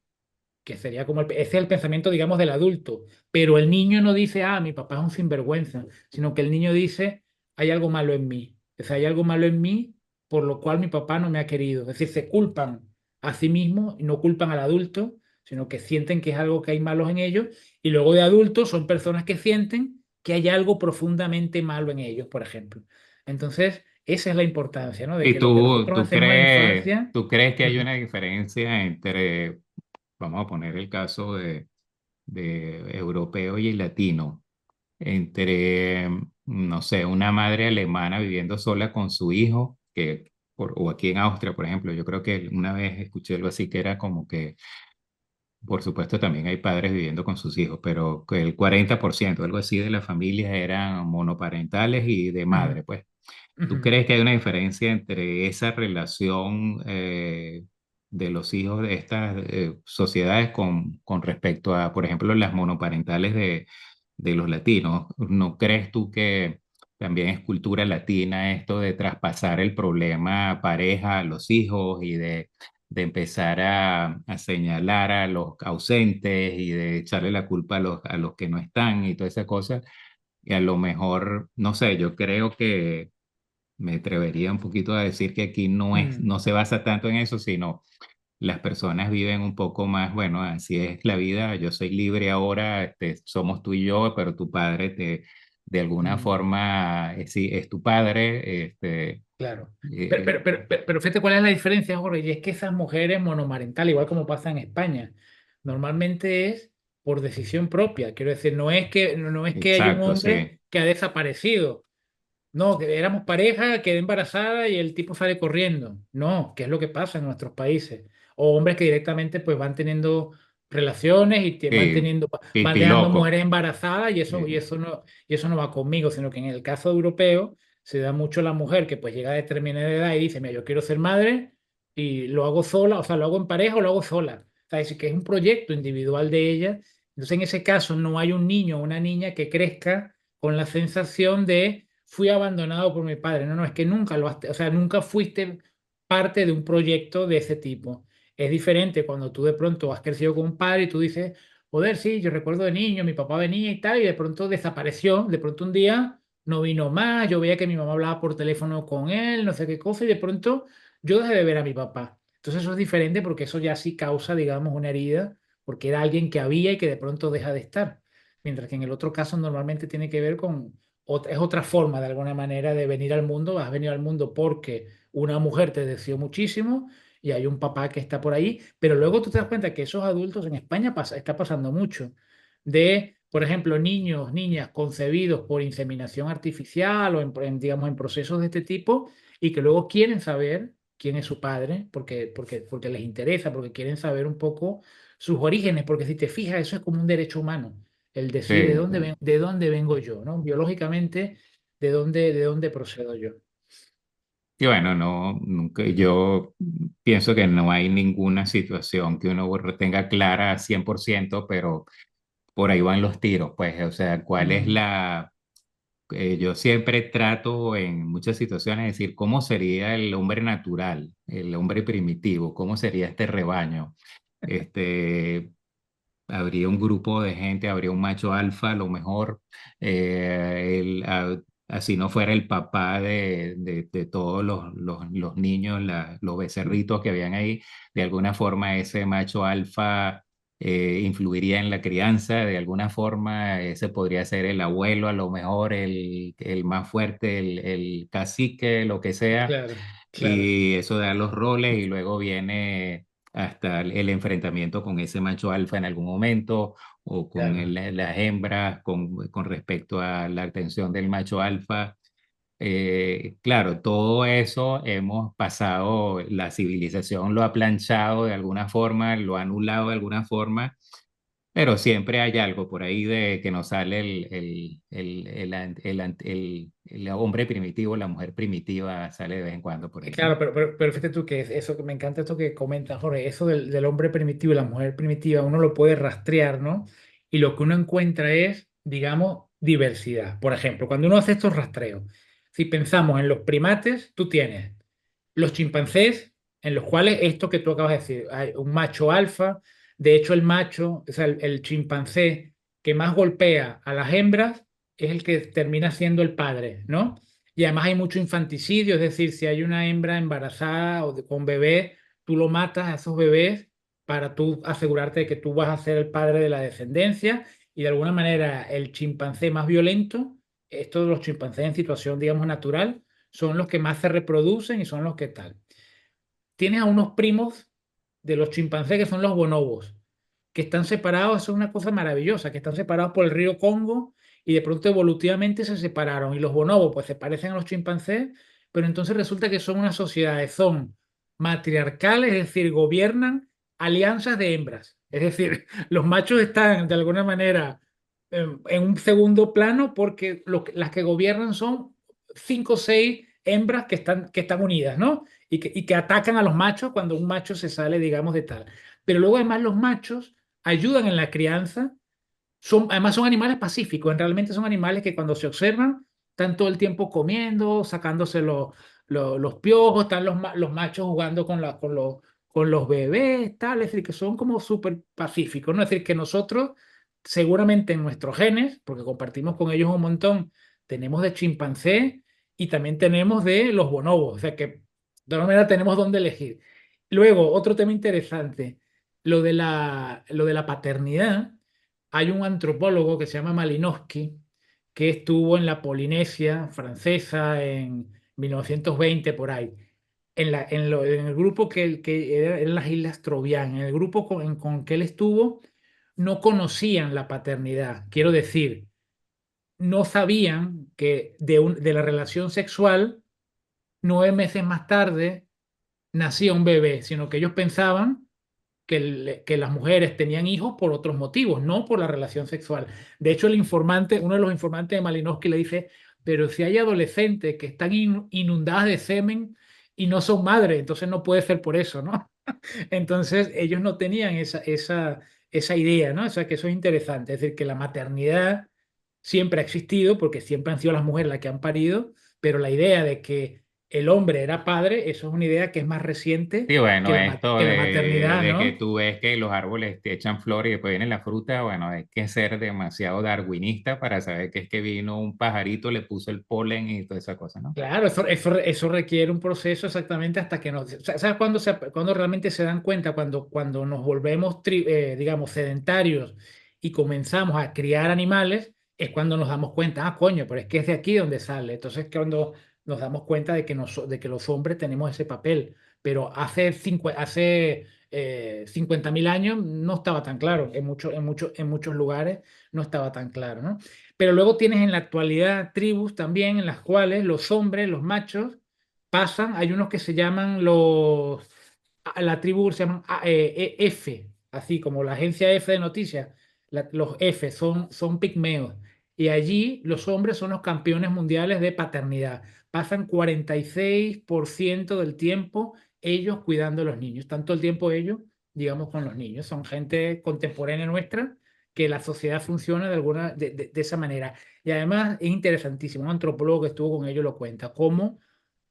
que sería como ese es el pensamiento, digamos, del adulto. Pero el niño no dice, ah, mi papá es un sinvergüenza, sino que el niño dice, hay algo malo en mí. O sea, hay algo malo en mí por lo cual mi papá no me ha querido. Es decir, se culpan a sí mismos y no culpan al adulto, sino que sienten que es algo que hay malos en ellos. Y luego de adultos son personas que sienten que hay algo profundamente malo en ellos, por ejemplo. Entonces, esa es la importancia, ¿no? De ¿Y que lo que nosotros hacemos en la infancia... tú crees que hay Ujú, una diferencia entre, vamos a poner el caso de europeo y latino, entre, no sé, una madre alemana viviendo sola con su hijo, o aquí en Austria, por ejemplo, yo creo que una vez escuché algo así que era como que, por supuesto, también hay padres viviendo con sus hijos, pero que el 40%, algo así, de las familias eran monoparentales y de ujú, madre, pues. ¿Tú ujú. crees que hay una diferencia entre esa relación de los hijos de estas sociedades con respecto a, por ejemplo, las monoparentales de los latinos? ¿No crees tú que también es cultura latina esto de traspasar el problema pareja a los hijos y de empezar a señalar a los ausentes y de echarle la culpa a los que no están y toda esa cosa? Y a lo mejor, no sé, yo creo que me atrevería un poquito a decir que aquí Mm, no se basa tanto en eso, sino las personas viven un poco más, bueno, así es la vida, yo soy libre ahora, somos tú y yo, pero tu padre de alguna mm, forma, sí, es tu padre, claro. eh, Pero fíjate cuál es la diferencia, Jorge, y es que esas mujeres monomarentales, igual como pasa en España, normalmente es por decisión propia. Quiero decir, no es que haya un exacto, sí, hombre que ha desaparecido. No, que éramos pareja, quedé embarazada y el tipo sale corriendo. No, que es lo que pasa en nuestros países. O hombres que directamente pues van teniendo relaciones y sí, van Pipi dejando loco, mujeres embarazadas sí, y eso no va conmigo, sino que en el caso europeo se da mucho la mujer que pues llega a determinada edad y dice, mira, yo quiero ser madre y lo hago sola, o sea, lo hago en pareja o lo hago sola. O sea, es que es un proyecto individual de ella. Entonces, en ese caso no hay un niño o una niña que crezca con la sensación de fui abandonado por mi padre. No, no, es que nunca o sea, nunca fuiste parte de un proyecto de ese tipo. Es diferente cuando tú de pronto has crecido con un padre y tú dices, joder, sí, yo recuerdo de niño, mi papá venía y tal, y de pronto desapareció, de pronto un día no vino más, yo veía que mi mamá hablaba por teléfono con él, no sé qué cosa, y de pronto yo dejé de ver a mi papá. Entonces eso es diferente porque eso ya sí causa, digamos, una herida, porque era alguien que había y que de pronto deja de estar. Mientras que en el otro caso normalmente tiene que ver con es otra forma de alguna manera de venir al mundo. Has venido al mundo porque una mujer te deseó muchísimo y hay un papá que está por ahí, pero luego tú te das cuenta que esos adultos en España está pasando mucho. De, por ejemplo, niños, niñas concebidos por inseminación artificial o digamos, en procesos de este tipo y que luego quieren saber quién es su padre porque les interesa, porque quieren saber un poco sus orígenes, porque si te fijas, eso es como un derecho humano el decir sí. de dónde vengo yo, ¿no? Biológicamente, de dónde procedo yo. Y bueno, no, nunca, yo pienso que no hay ninguna situación que uno tenga clara 100%, pero por ahí van los tiros, pues, o sea, ¿cuál es Mm, la... yo siempre trato en muchas situaciones de decir cómo sería el hombre natural, el hombre primitivo, cómo sería este rebaño. Este, habría un grupo de gente, habría un macho alfa, a lo mejor, así no fuera el papá de todos los niños, los becerritos que habían ahí, de alguna forma ese macho alfa influiría en la crianza, de alguna forma ese podría ser el abuelo, a lo mejor el más fuerte, el cacique, lo que sea, claro, claro, y eso da los roles y luego viene hasta el enfrentamiento con ese macho alfa en algún momento o con claro. las hembras con respecto a la atención del macho alfa. Claro, todo eso hemos pasado, la civilización lo ha planchado de alguna forma, lo ha anulado de alguna forma, pero siempre hay algo por ahí de que nos sale el hombre primitivo, la mujer primitiva sale de vez en cuando por ahí, ¿no? Claro, pero fíjate tú que eso que me encanta esto que comentas, Jorge, eso del hombre primitivo y la mujer primitiva, uno lo puede rastrear, ¿no? Y lo que uno encuentra es, digamos, diversidad. Por ejemplo, cuando uno hace estos rastreos, si pensamos en los primates, tú tienes los chimpancés, en los cuales esto que tú acabas de decir, hay un macho alfa, de hecho el macho, o sea, el chimpancé que más golpea a las hembras es el que termina siendo el padre, ¿no? Y además hay mucho infanticidio, es decir, si hay una hembra embarazada o con bebé, tú lo matas a esos bebés para tú asegurarte de que tú vas a ser el padre de la descendencia y de alguna manera el chimpancé más violento, estos los chimpancés en situación, digamos, natural, son los que más se reproducen y son los que tal. Tienes a unos primos de los chimpancés que son los bonobos, que están separados, eso es una cosa maravillosa, que están separados por el río Congo y de pronto evolutivamente se separaron. Y los bonobos pues se parecen a los chimpancés, pero entonces resulta que son unas sociedades, son matriarcales, es decir, gobiernan alianzas de hembras. Es decir, los machos están de alguna manera en un segundo plano porque las que gobiernan son cinco o seis hembras que están unidas, ¿no? Y que atacan a los machos cuando un macho se sale, digamos, de tal. Pero luego además los machos ayudan en la crianza, además son animales pacíficos, realmente son animales que cuando se observan están todo el tiempo comiendo, sacándose los piojos, están los machos jugando con los bebés, tal, es decir, que son como súper pacíficos, ¿no? Es decir, que nosotros seguramente en nuestros genes, porque compartimos con ellos un montón, tenemos de chimpancé y también tenemos de los bonobos, o sea que de alguna manera tenemos dónde elegir. Luego, otro tema interesante, lo de la paternidad. Hay un antropólogo que se llama Malinowski, que estuvo en la Polinesia francesa en 1920 por ahí, en el grupo eran las Islas Trovián, en el grupo con que él estuvo, no conocían la paternidad. Quiero decir, no sabían que de la relación sexual, 9 meses más tarde, nacía un bebé, sino que ellos pensaban que las mujeres tenían hijos por otros motivos, no por la relación sexual. De hecho, el informante, uno de los informantes de Malinowski le dice, pero si hay adolescentes que están inundadas de semen y no son madres, entonces no puede ser por eso, ¿no? Entonces ellos no tenían esa idea, ¿no? O sea que eso es interesante, es decir, que la maternidad siempre ha existido porque siempre han sido las mujeres las que han parido, pero la idea de que el hombre era padre, eso es una idea que es más reciente Sí, bueno, esto que la maternidad, de que ¿no? tú ves que los árboles te echan flor y después viene la fruta, bueno, hay que ser demasiado darwinista para saber que es que vino un pajarito, le puso el polen y toda esa cosa, ¿no? Claro, eso requiere un proceso exactamente hasta que nos... ¿Sabes cuándo realmente se dan cuenta? Cuando nos volvemos, digamos, sedentarios y comenzamos a criar animales, es cuando nos damos cuenta, ah, coño, pero es que es de aquí donde sale. Entonces, cuando nos damos cuenta de que, de que los hombres tenemos ese papel. Pero hace 50.000 años no estaba tan claro. En muchos lugares no estaba tan claro, ¿no? Pero luego tienes en la actualidad tribus también en las cuales los hombres, los machos, pasan, hay unos que se llaman la tribu se llaman F, así como la agencia F de noticias, los F son pigmeos. Y allí los hombres son los campeones mundiales de paternidad. pasan 46% del tiempo ellos cuidando a los niños. Tanto el tiempo ellos, digamos, con los niños. Son gente contemporánea nuestra que la sociedad funciona de esa manera. Y además es interesantísimo, un antropólogo que estuvo con ellos lo cuenta, cómo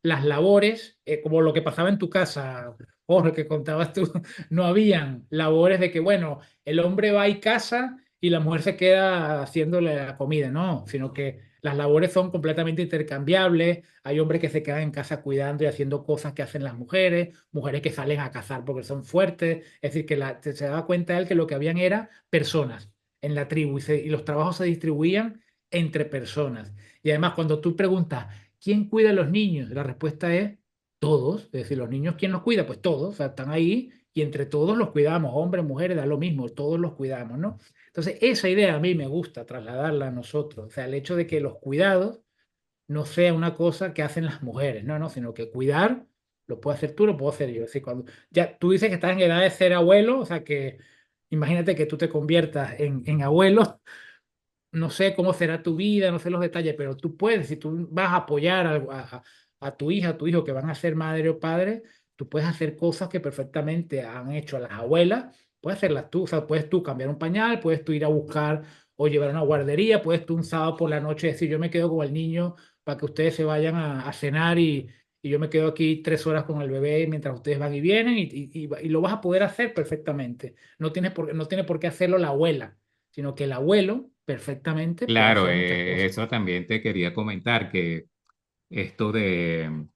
las labores, como lo que pasaba en tu casa, Jorge, que contabas tú, no habían labores de que, bueno, el hombre va y casa y la mujer se queda haciéndole la comida, no, sino que las labores son completamente intercambiables. Hay hombres que se quedan en casa cuidando y haciendo cosas que hacen las mujeres, mujeres que salen a cazar porque son fuertes. Es decir, que se daba cuenta él que lo que habían era personas en la tribu y los trabajos se distribuían entre personas. Y además, cuando tú preguntas, ¿quién cuida a los niños? La respuesta es todos. Es decir, los niños, ¿quién los cuida? Pues todos, o sea, están ahí y entre todos los cuidamos, hombres, mujeres, da lo mismo, todos los cuidamos, ¿no? Entonces, esa idea a mí me gusta trasladarla a nosotros, o sea, el hecho de que los cuidados no sea una cosa que hacen las mujeres, no, no, sino que cuidar lo puedo hacer tú, lo puedo hacer yo. Es decir, cuando ya tú dices que estás en edad de ser abuelo, o sea, que imagínate que tú te conviertas en abuelo, no sé cómo será tu vida, no sé los detalles, pero tú puedes, si tú vas a apoyar a tu hija, a tu hijo que van a ser madre o padre, tú puedes hacer cosas que perfectamente han hecho las abuelas, puedes hacerlas tú, o sea, puedes tú cambiar un pañal, puedes tú ir a buscar o llevar a una guardería, puedes tú un sábado por la noche decir, yo me quedo con el niño para que ustedes se vayan a cenar y yo me quedo aquí 3 horas con el bebé mientras ustedes van y vienen y lo vas a poder hacer perfectamente. No tiene por qué hacerlo la abuela, sino que el abuelo perfectamente puede Claro, hacer muchas cosas. eso también te quería comentar, que esto de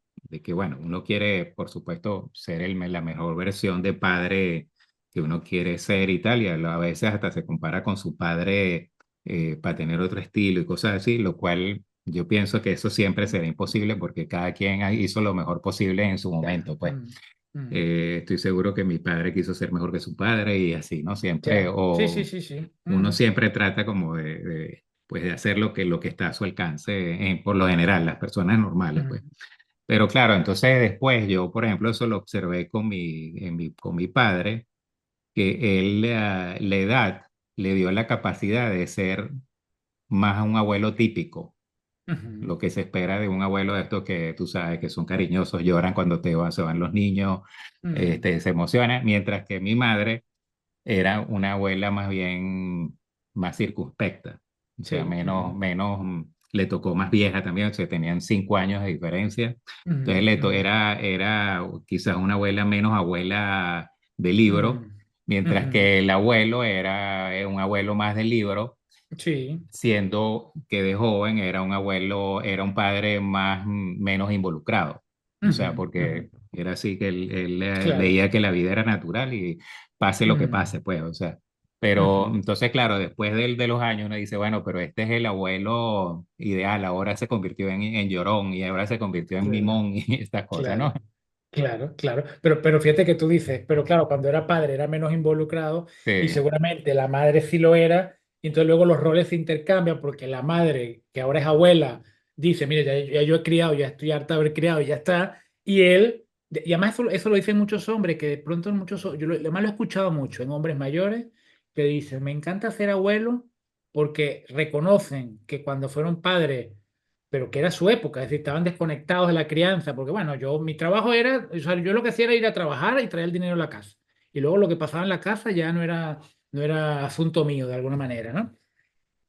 que, bueno, uno quiere, por supuesto, ser la mejor versión de padre que uno quiere ser y tal, y a veces hasta se compara con su padre para tener otro estilo y cosas así, lo cual yo pienso que eso siempre será imposible porque cada quien hizo lo mejor posible en su Ya, momento, pues. mm, Estoy seguro que mi padre quiso ser mejor que su padre y así, ¿no? Siempre, ya. Sí, sí, o sí, sí. uno siempre trata como pues de hacer lo que está a su alcance, por lo general, las personas normales, pues. Mm, Pero claro, entonces después yo, por ejemplo, eso lo observé con mi padre, que él, la edad le dio la capacidad de ser más un abuelo típico, ujú, lo que se espera de un abuelo de estos que tú sabes que son cariñosos, lloran cuando se van los niños, mm, se emocionan, mientras que mi madre era una abuela más bien más circunspecta, o sea, sí. Ujú, le tocó más vieja también, o sea, tenían 5 años de diferencia, entonces ujú, ujú, era quizás una abuela menos abuela de libro, ujú, mientras ujú. que el abuelo era un abuelo más de libro, Sí. siendo que de joven era un abuelo, era un padre más, menos involucrado. O Ujú, sea, ujú. porque era así que él Claro. veía que la vida era natural y pase lo que Ujú, pase, pues, o sea. Pero ujú. entonces, claro, después de los años uno dice, bueno, pero este es el abuelo ideal, ahora se convirtió en llorón y ahora se convirtió en Claro. mimón y estas cosas, ¿no? Claro, claro, claro. Pero fíjate que tú dices, pero claro, cuando era padre era menos involucrado y Sí, seguramente la madre sí lo era, y entonces luego los roles se intercambian porque la madre, que ahora es abuela, dice, mire, ya yo he criado, ya estoy harta de haber criado, y ya está, y él, y además eso lo dicen muchos hombres, que de pronto en muchos, además lo he escuchado mucho en hombres mayores, que dicen, me encanta ser abuelo porque reconocen que cuando fueron padres pero que era su época, es decir, estaban desconectados de la crianza, porque bueno, mi trabajo era, o sea, yo lo que hacía era ir a trabajar y traer el dinero a la casa. Y luego lo que pasaba en la casa ya no era asunto mío de alguna manera, ¿no?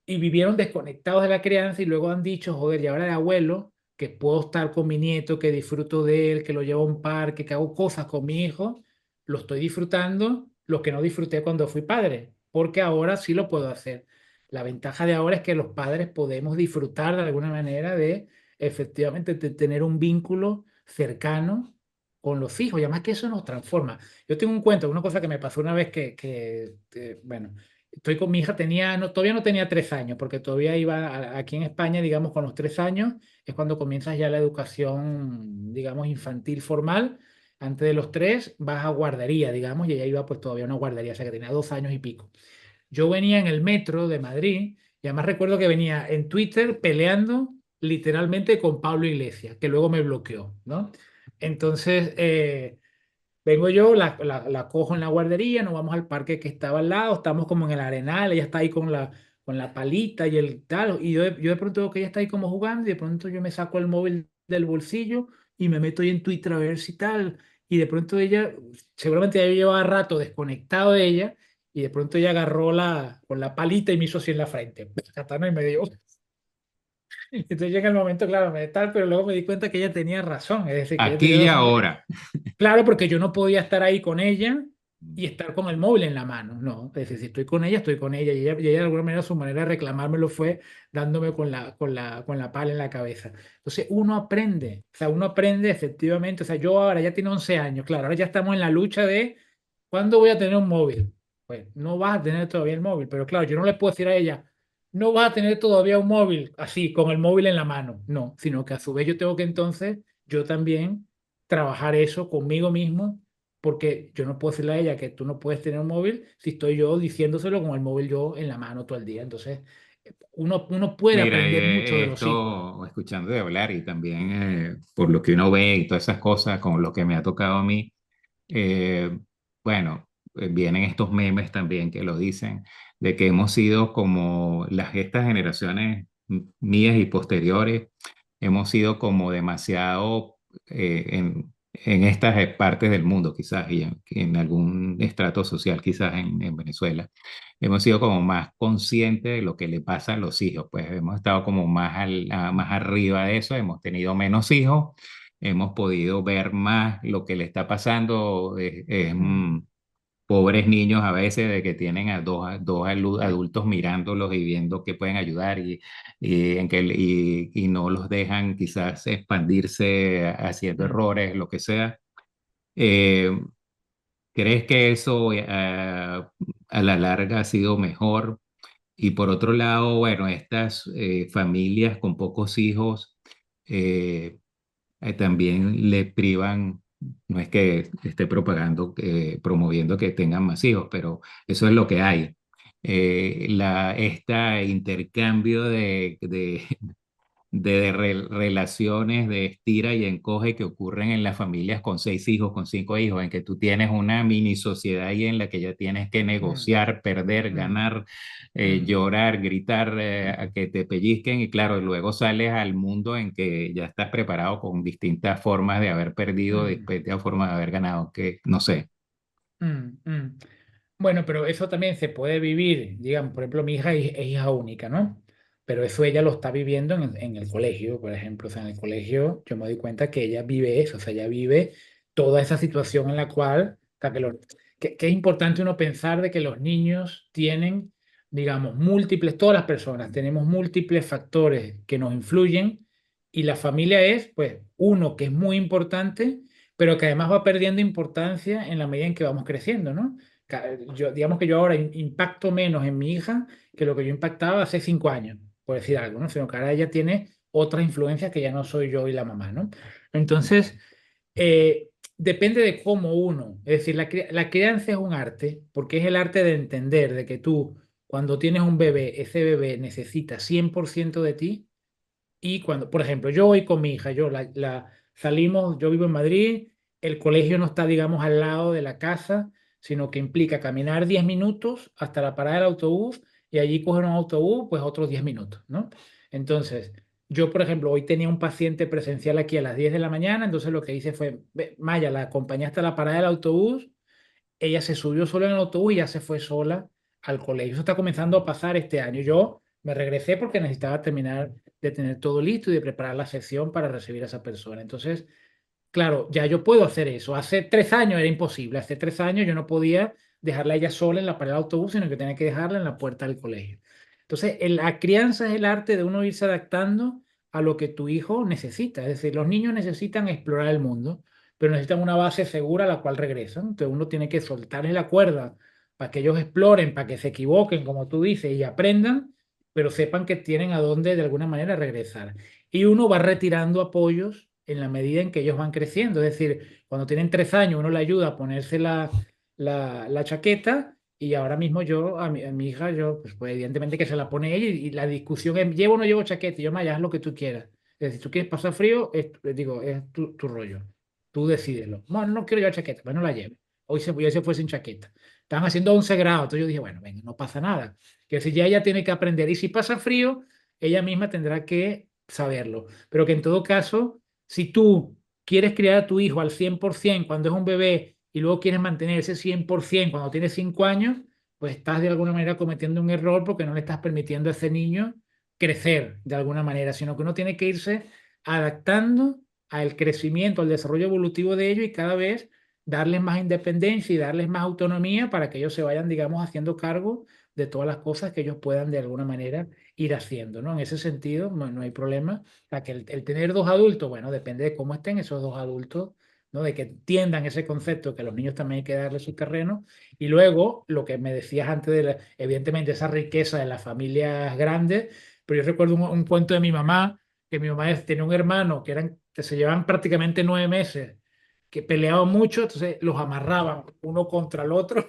Y vivieron desconectados de la crianza y luego han dicho, joder, y ahora de abuelo, que puedo estar con mi nieto, que disfruto de él, que lo llevo a un parque, que hago cosas con mi hijo, lo estoy disfrutando, lo que no disfruté cuando fui padre, porque ahora sí lo puedo hacer. La ventaja de ahora es que los padres podemos disfrutar de alguna manera de efectivamente tener un vínculo cercano con los hijos, y además que eso nos transforma. Yo tengo un cuento, una cosa que me pasó una vez bueno, estoy con mi hija, todavía no tenía 3 años, porque todavía iba aquí en España, digamos, con los 3 años, es cuando comienzas ya la educación, digamos, infantil formal. Antes de los 3 vas a guardería, digamos, y ella iba pues todavía a una guardería, o sea que tenía 2 años y pico. Yo venía en el metro de Madrid, y además recuerdo que venía en Twitter peleando literalmente con Pablo Iglesias, que luego me bloqueó, ¿no? Entonces, vengo yo, la cojo en la guardería, nos vamos al parque que estaba al lado, estamos como en el arenal, ella está ahí con la palita y el tal, y yo de pronto veo que ella está ahí como jugando y de pronto yo me saco el móvil del bolsillo y me meto ahí en Twitter a ver si tal. Y de pronto ella, seguramente ya llevaba rato desconectado de ella, y de pronto ella agarró con la palita y me hizo así en la frente. Katana, y me dio. Entonces llega el momento, claro, me tal, pero luego me di cuenta que ella tenía razón. Es decir, que ella tenía Aquí y razón. ahora. Claro, porque yo no podía estar ahí con ella y estar con el móvil en la mano, no. Es decir, si estoy con ella, estoy con ella. Y ella de alguna manera, su manera de reclamármelo fue dándome con la pala en la cabeza. Entonces uno aprende, o sea, uno aprende efectivamente. O sea, yo ahora ya tiene 11 años, claro, ahora ya estamos en la lucha de ¿cuándo voy a tener un móvil? Pues no vas a tener todavía el móvil, pero claro, yo no le puedo decir a ella, no vas a tener todavía un móvil así, con el móvil en la mano, no, sino que a su vez yo tengo que entonces, yo también trabajar eso conmigo mismo, porque yo no puedo decirle a ella que tú no puedes tener un móvil si estoy yo diciéndoselo con el móvil yo en la mano todo el día. Entonces, uno puede Mira, aprender mucho de los hijos. esto, escuchando de hablar y también por lo que uno ve y todas esas cosas, con lo que me ha tocado a mí, eh, bueno, vienen estos memes también que lo dicen, de que hemos sido como estas generaciones mías y posteriores, hemos sido como demasiado en estas partes del mundo, quizás, y en algún estrato social, quizás en Venezuela hemos sido como más conscientes de lo que le pasa a los hijos, pues hemos estado como más, más arriba de eso, hemos tenido menos hijos, hemos podido ver más lo que le está pasando, Mm, pobres niños a veces de que tienen a dos adultos mirándolos y viendo que pueden ayudar y no los dejan quizás expandirse haciendo mm, errores, lo que sea. Eh, ¿Crees que eso a la larga ha sido mejor? Y por otro lado, bueno, estas familias con pocos hijos eh, también le privan, no es que esté propagando, promoviendo que tengan más hijos, pero eso es lo que hay. Este intercambio de relaciones de estira y encoge que ocurren en las familias con 6 hijos, con 5 hijos, en que tú tienes una mini sociedad ahí en la que ya tienes que mm, negociar, perder, mm, ganar, mm, llorar, gritar, a que te pellizquen y claro, luego sales al mundo en que ya estás preparado con distintas formas de haber perdido, mm, distintas formas de haber ganado, que no sé. mm, mm. Bueno, pero eso también se puede vivir, digamos, por ejemplo, mi hija es hija única, ¿no? Pero eso ella lo está viviendo en el colegio, por ejemplo. O sea, en el colegio yo me doy cuenta que ella vive eso, o sea, ella vive toda esa situación en la cual, o sea, que es importante uno pensar de que los niños tienen, digamos, múltiples, todas las personas tenemos múltiples factores que nos influyen, y la familia es, pues, uno que es muy importante, pero que además va perdiendo importancia en la medida en que vamos creciendo, ¿no? Digamos que yo ahora impacto menos en mi hija que lo que yo impactaba hace 5 años, por decir algo, ¿no? Sino que ahora ella tiene otras influencias que ya no soy yo y la mamá, ¿no? Entonces, depende de cómo uno, es decir, la crianza es un arte, porque es el arte de entender de que tú, cuando tienes un bebé, ese bebé necesita 100% de ti. Y cuando, por ejemplo, yo voy con mi hija, salimos, yo vivo en Madrid, el colegio no está, digamos, al lado de la casa, sino que implica caminar 10 minutos hasta la parada del autobús y allí coger un autobús, pues otros 10 minutos, ¿no? Entonces, yo, por ejemplo, hoy tenía un paciente presencial aquí a las 10 de la mañana, entonces lo que hice fue, Maya, la acompañé hasta la parada del autobús, ella se subió sola en el autobús y ya se fue sola al colegio. Eso está comenzando a pasar este año. Yo me regresé porque necesitaba terminar de tener todo listo y de preparar la sesión para recibir a esa persona. Entonces, claro, ya yo puedo hacer eso. Hace 3 años era imposible. Hace 3 años yo no podía dejarla a ella sola en la parada del autobús, sino que tenía que dejarla en la puerta del colegio. Entonces, la crianza es el arte de uno irse adaptando a lo que tu hijo necesita. Es decir, los niños necesitan explorar el mundo, pero necesitan una base segura a la cual regresan. Entonces, uno tiene que soltarles la cuerda para que ellos exploren, para que se equivoquen, como tú dices, y aprendan, pero sepan que tienen a dónde de alguna manera regresar. Y uno va retirando apoyos en la medida en que ellos van creciendo. Es decir, cuando tienen 3 años, uno le ayuda a ponerse la chaqueta, y ahora mismo yo, a mi hija, yo, pues evidentemente que se la pone ella, y la discusión es, ¿llevo o no llevo chaqueta? Y yo, Maya, haz lo que tú quieras. Es decir, si tú quieres pasar frío, digo, es tu rollo. Tú decídelo. No, no quiero llevar chaqueta, pues no la lleve. Hoy se fue sin chaqueta. Estaban haciendo 11 grados, entonces yo dije, bueno, venga, no pasa nada. Que si ya ella tiene que aprender, y si pasa frío, ella misma tendrá que saberlo. Pero que en todo caso Si tú quieres criar a tu hijo al 100% cuando es un bebé y luego quieres mantener ese 100% cuando tiene 5 años, pues estás de alguna manera cometiendo un error porque no le estás permitiendo a ese niño crecer de alguna manera, sino que uno tiene que irse adaptando al crecimiento, al desarrollo evolutivo de ellos y cada vez darles más independencia y darles más autonomía para que ellos se vayan, digamos, haciendo cargo de todas las cosas que ellos puedan de alguna manera ir haciendo, ¿no? En ese sentido, no hay problema. O sea, que el tener dos adultos, bueno, depende de cómo estén esos dos adultos, ¿no? De que entiendan ese concepto, que a los niños también hay que darle su terreno. Y luego, lo que me decías antes, evidentemente, esa riqueza de las familias grandes, pero yo recuerdo un cuento de mi mamá, que mi mamá tenía un hermano que se llevaban prácticamente 9 meses, que peleaban mucho, entonces los amarraban uno contra el otro,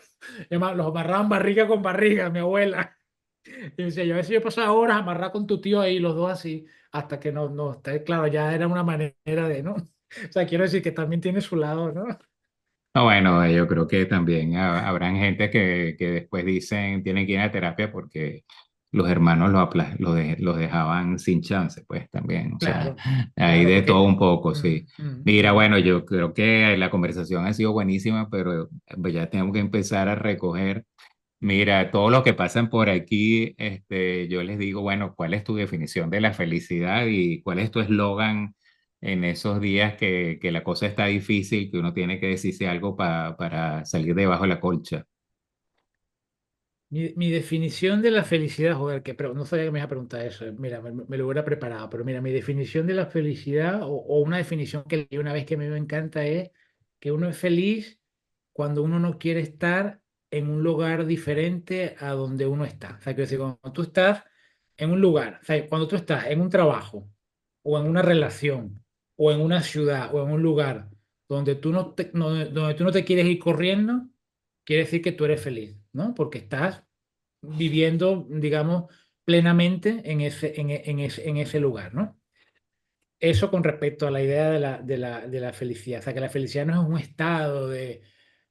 además, los amarraban barriga con barriga, mi abuela. Y decía, yo a veces yo pasaba horas amarrado con tu tío ahí, los dos así, hasta que no, está claro, ya era una manera de, ¿no? O sea, quiero decir que también tiene su lado, ¿no? No, bueno, yo creo que también habrán gente que después dicen tienen que ir a terapia porque los hermanos los dejaban sin chance, pues también. O sea, Claro, hay claro, de todo porque... un poco, mm, sí. Mira, mm. bueno, yo creo que la conversación ha sido buenísima, pero pues ya tengo que empezar a recoger. Mira, todos los que pasan por aquí, yo les digo, bueno, ¿cuál es tu definición de la felicidad y cuál es tu eslogan en esos días que la cosa está difícil, que uno tiene que decirse algo para salir debajo de la colcha? Mi definición de la felicidad, joder, pero no sabía que me iba a preguntar eso. Mira, me lo hubiera preparado, pero mira, mi definición de la felicidad, o una definición que leí una vez que a mí me encanta, es que uno es feliz cuando uno no quiere estar en un lugar diferente a donde uno está. O sea, quiero decir, cuando tú estás en un lugar, o sea, cuando tú estás en un trabajo, o en una relación, o en una ciudad, o en un lugar donde donde tú no te quieres ir corriendo, quiere decir que tú eres feliz, ¿no? Porque estás viviendo, digamos, plenamente en ese lugar, ¿no? Eso con respecto a la idea de la felicidad. O sea, que la felicidad no es un estado de...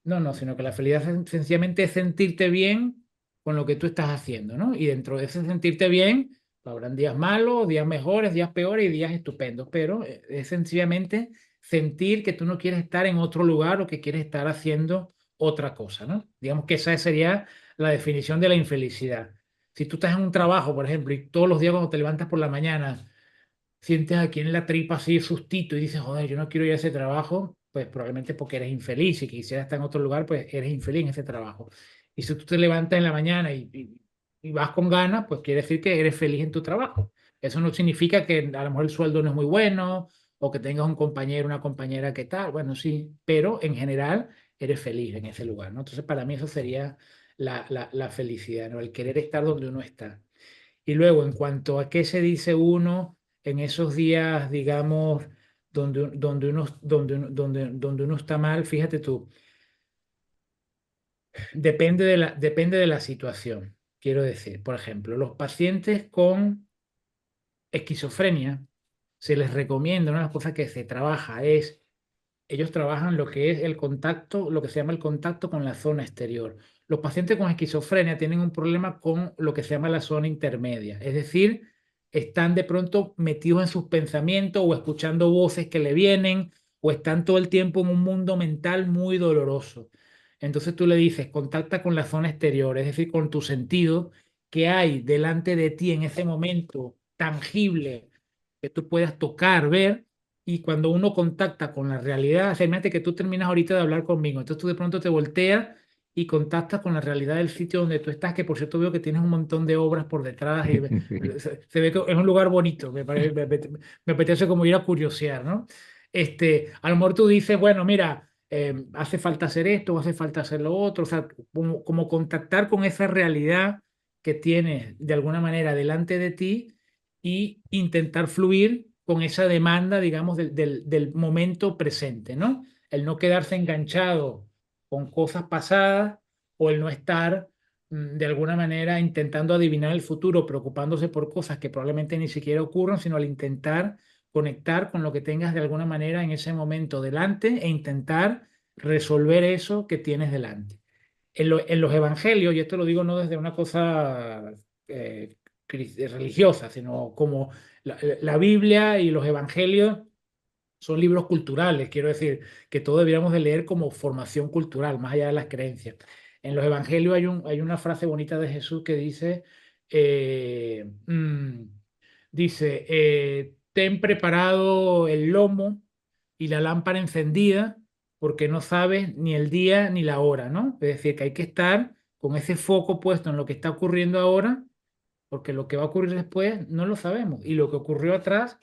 No, no, sino que la felicidad sencillamente es sentirte bien con lo que tú estás haciendo, ¿no? Y dentro de ese sentirte bien, habrán días malos, días mejores, días peores y días estupendos, pero es sencillamente sentir que tú no quieres estar en otro lugar o que quieres estar haciendo otra cosa, ¿no? Digamos que esa sería la definición de la infelicidad. Si tú estás en un trabajo, por ejemplo, y todos los días cuando te levantas por la mañana, sientes aquí en la tripa así sustito y dices, joder, yo no quiero ir a ese trabajo, pues probablemente porque eres infeliz. Si quisieras estar en otro lugar, pues eres infeliz en ese trabajo. Y si tú te levantas en la mañana y vas con ganas, pues quiere decir que eres feliz en tu trabajo. Eso no significa que a lo mejor el sueldo no es muy bueno o que tengas un compañero, una compañera que tal. Bueno, sí, pero en general eres feliz en ese lugar, ¿no? Entonces, para mí eso sería la felicidad, ¿no? El querer estar donde uno está. Y luego, en cuanto a qué se dice uno en esos días, digamos, donde uno está mal, fíjate tú, depende de la situación. Quiero decir, por ejemplo, los pacientes con esquizofrenia, se les recomienda, una de las cosas que se trabaja es ellos trabajan lo que es el contacto, lo que se llama el contacto con la zona exterior. Los pacientes con esquizofrenia tienen un problema con lo que se llama la zona intermedia, es decir, están de pronto metidos en sus pensamientos o escuchando voces que le vienen o están todo el tiempo en un mundo mental muy doloroso. Entonces tú le dices, contacta con la zona exterior, es decir, con tu sentido que hay delante de ti en ese momento tangible que tú puedas tocar, ver y cuando uno contacta con la realidad, imagínate que tú terminas ahorita de hablar conmigo, entonces tú de pronto te volteas y contactas con la realidad del sitio donde tú estás, que por cierto veo que tienes un montón de obras por detrás y se ve que es un lugar bonito, me apetece como ir a curiosear, ¿no? A lo mejor tú dices, bueno, mira, hace falta hacer esto, hace falta hacer lo otro, o sea, como contactar con esa realidad que tienes de alguna manera delante de ti y intentar fluir con esa demanda, digamos, del momento presente, ¿no? El no quedarse enganchado con cosas pasadas o el no estar de alguna manera intentando adivinar el futuro, preocupándose por cosas que probablemente ni siquiera ocurran, sino al intentar conectar con lo que tengas de alguna manera en ese momento delante e intentar resolver eso que tienes delante. En los evangelios, y esto lo digo no desde una cosa eh, religiosa, sino como la Biblia y los evangelios son libros culturales, quiero decir, que todos deberíamos de leer como formación cultural, más allá de las creencias. En los evangelios hay una frase bonita de Jesús que dice, eh, mm, ten preparado el lomo y la lámpara encendida, porque no sabes ni el día ni la hora, ¿no? Es decir, que hay que estar con ese foco puesto en lo que está ocurriendo ahora, porque lo que va a ocurrir después no lo sabemos, y lo que ocurrió atrás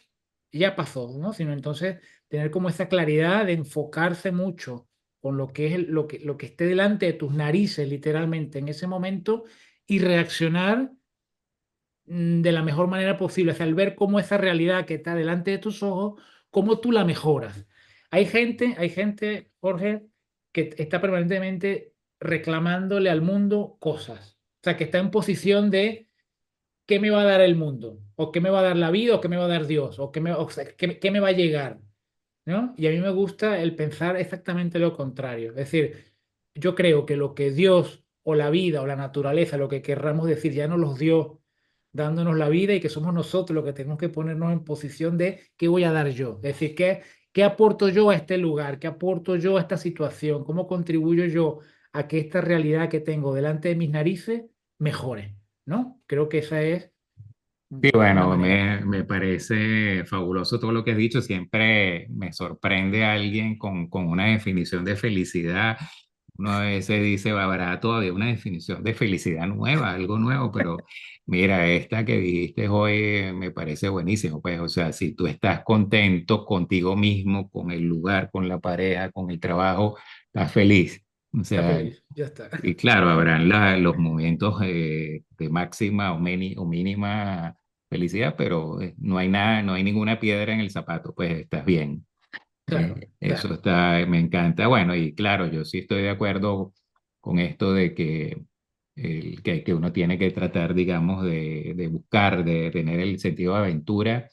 ya pasó, ¿no? Sino entonces tener como esa claridad de enfocarse mucho con lo que es lo que esté delante de tus narices, literalmente, en ese momento, y reaccionar de la mejor manera posible, o sea, al ver cómo esa realidad que está delante de tus ojos, cómo tú la mejoras. Hay gente, Jorge, que está permanentemente reclamándole al mundo cosas, o sea, que está en posición de qué me va a dar el mundo, o qué me va a dar la vida, o qué me va a dar Dios, o sea, qué me va a llegar, ¿no? Y a mí me gusta el pensar exactamente lo contrario. Es decir, yo creo que lo que Dios o la vida o la naturaleza, lo que querramos decir, ya nos los dio dándonos la vida y que somos nosotros los que tenemos que ponernos en posición de qué voy a dar yo. Es decir, qué aporto yo a este lugar, qué aporto yo a esta situación, cómo contribuyo yo a que esta realidad que tengo delante de mis narices mejore, ¿no? Creo que esa es Sí, una bueno, manera. me parece fabuloso todo lo que has dicho. Siempre me sorprende alguien con una definición de felicidad. Uno a veces dice, habrá todavía una definición de felicidad nueva, algo nuevo, pero mira, esta que dijiste hoy me parece buenísimo. Pues, o sea, si tú estás contento contigo mismo, con el lugar, con la pareja, con el trabajo, estás feliz. O Está sea, feliz, ya está. y claro, habrán los momentos de máxima o mínima felicidad, pero no hay nada, no hay ninguna piedra en el zapato, pues estás bien. Claro, Eso claro. está, me encanta. Bueno, y claro, yo sí estoy de acuerdo con esto de que, que uno tiene que tratar, digamos, de buscar, de tener el sentido de aventura,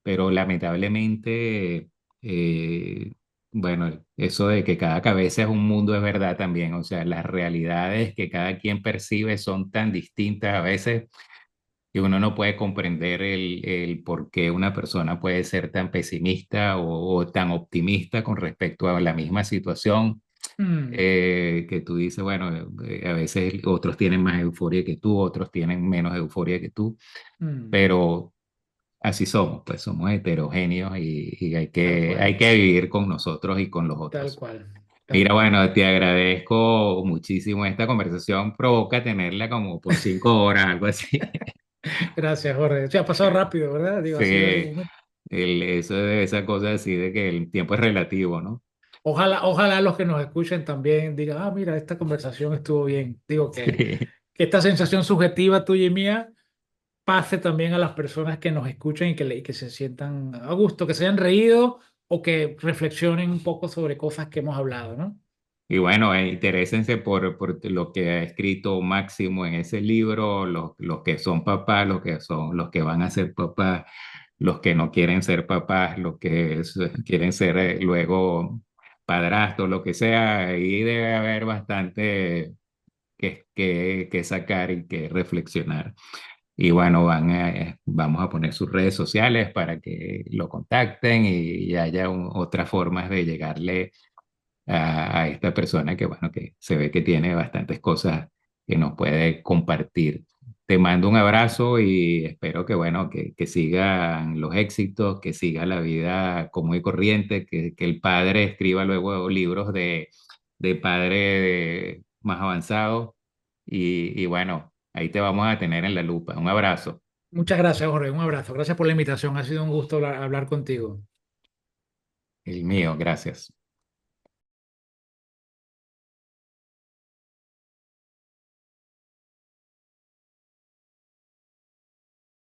pero lamentablemente, eh, bueno, eso de que cada cabeza es un mundo es verdad también. O sea, las realidades que cada quien percibe son tan distintas a veces que uno no puede comprender el por qué una persona puede ser tan pesimista o tan optimista con respecto a la misma situación, Mm, que tú dices, bueno, a veces otros tienen más euforia que tú, otros tienen menos euforia que tú, mm, pero así somos, pues somos heterogéneos y tal hay cual, que vivir con nosotros y con los tal otros. cual, tal Mira, cual. bueno, te agradezco muchísimo esta conversación, provoca tenerla como por 5 horas, algo así. Gracias, Jorge. O sea, ha pasado rápido, ¿verdad? Digo, Sí, ha sido algo. esa cosa así de que el tiempo es relativo, ¿no? Ojalá, ojalá los que nos escuchen también digan, ah, mira, esta conversación estuvo bien. Digo Sí. que esta sensación subjetiva tuya y mía pase también a las personas que nos escuchen y y que se sientan a gusto, que se hayan reído o que reflexionen un poco sobre cosas que hemos hablado, ¿no? Y bueno, interésense por lo que ha escrito Máximo en ese libro, los que son papás, los que van a ser papás, los que no quieren ser papás, los que quieren ser luego padrastros, lo que sea, ahí debe haber bastante que sacar y que reflexionar. Y bueno, vamos a poner sus redes sociales para que lo contacten y haya otras formas de llegarle a esta persona que, bueno, que se ve que tiene bastantes cosas que nos puede compartir. Te mando un abrazo y espero que, bueno, que sigan los éxitos, que siga la vida común y corriente, que el padre escriba luego libros de más avanzados y bueno, ahí te vamos a tener en la lupa. Un abrazo. Muchas gracias, Jorge. Un abrazo. Gracias por la invitación. Ha sido un gusto hablar contigo. El mío, gracias.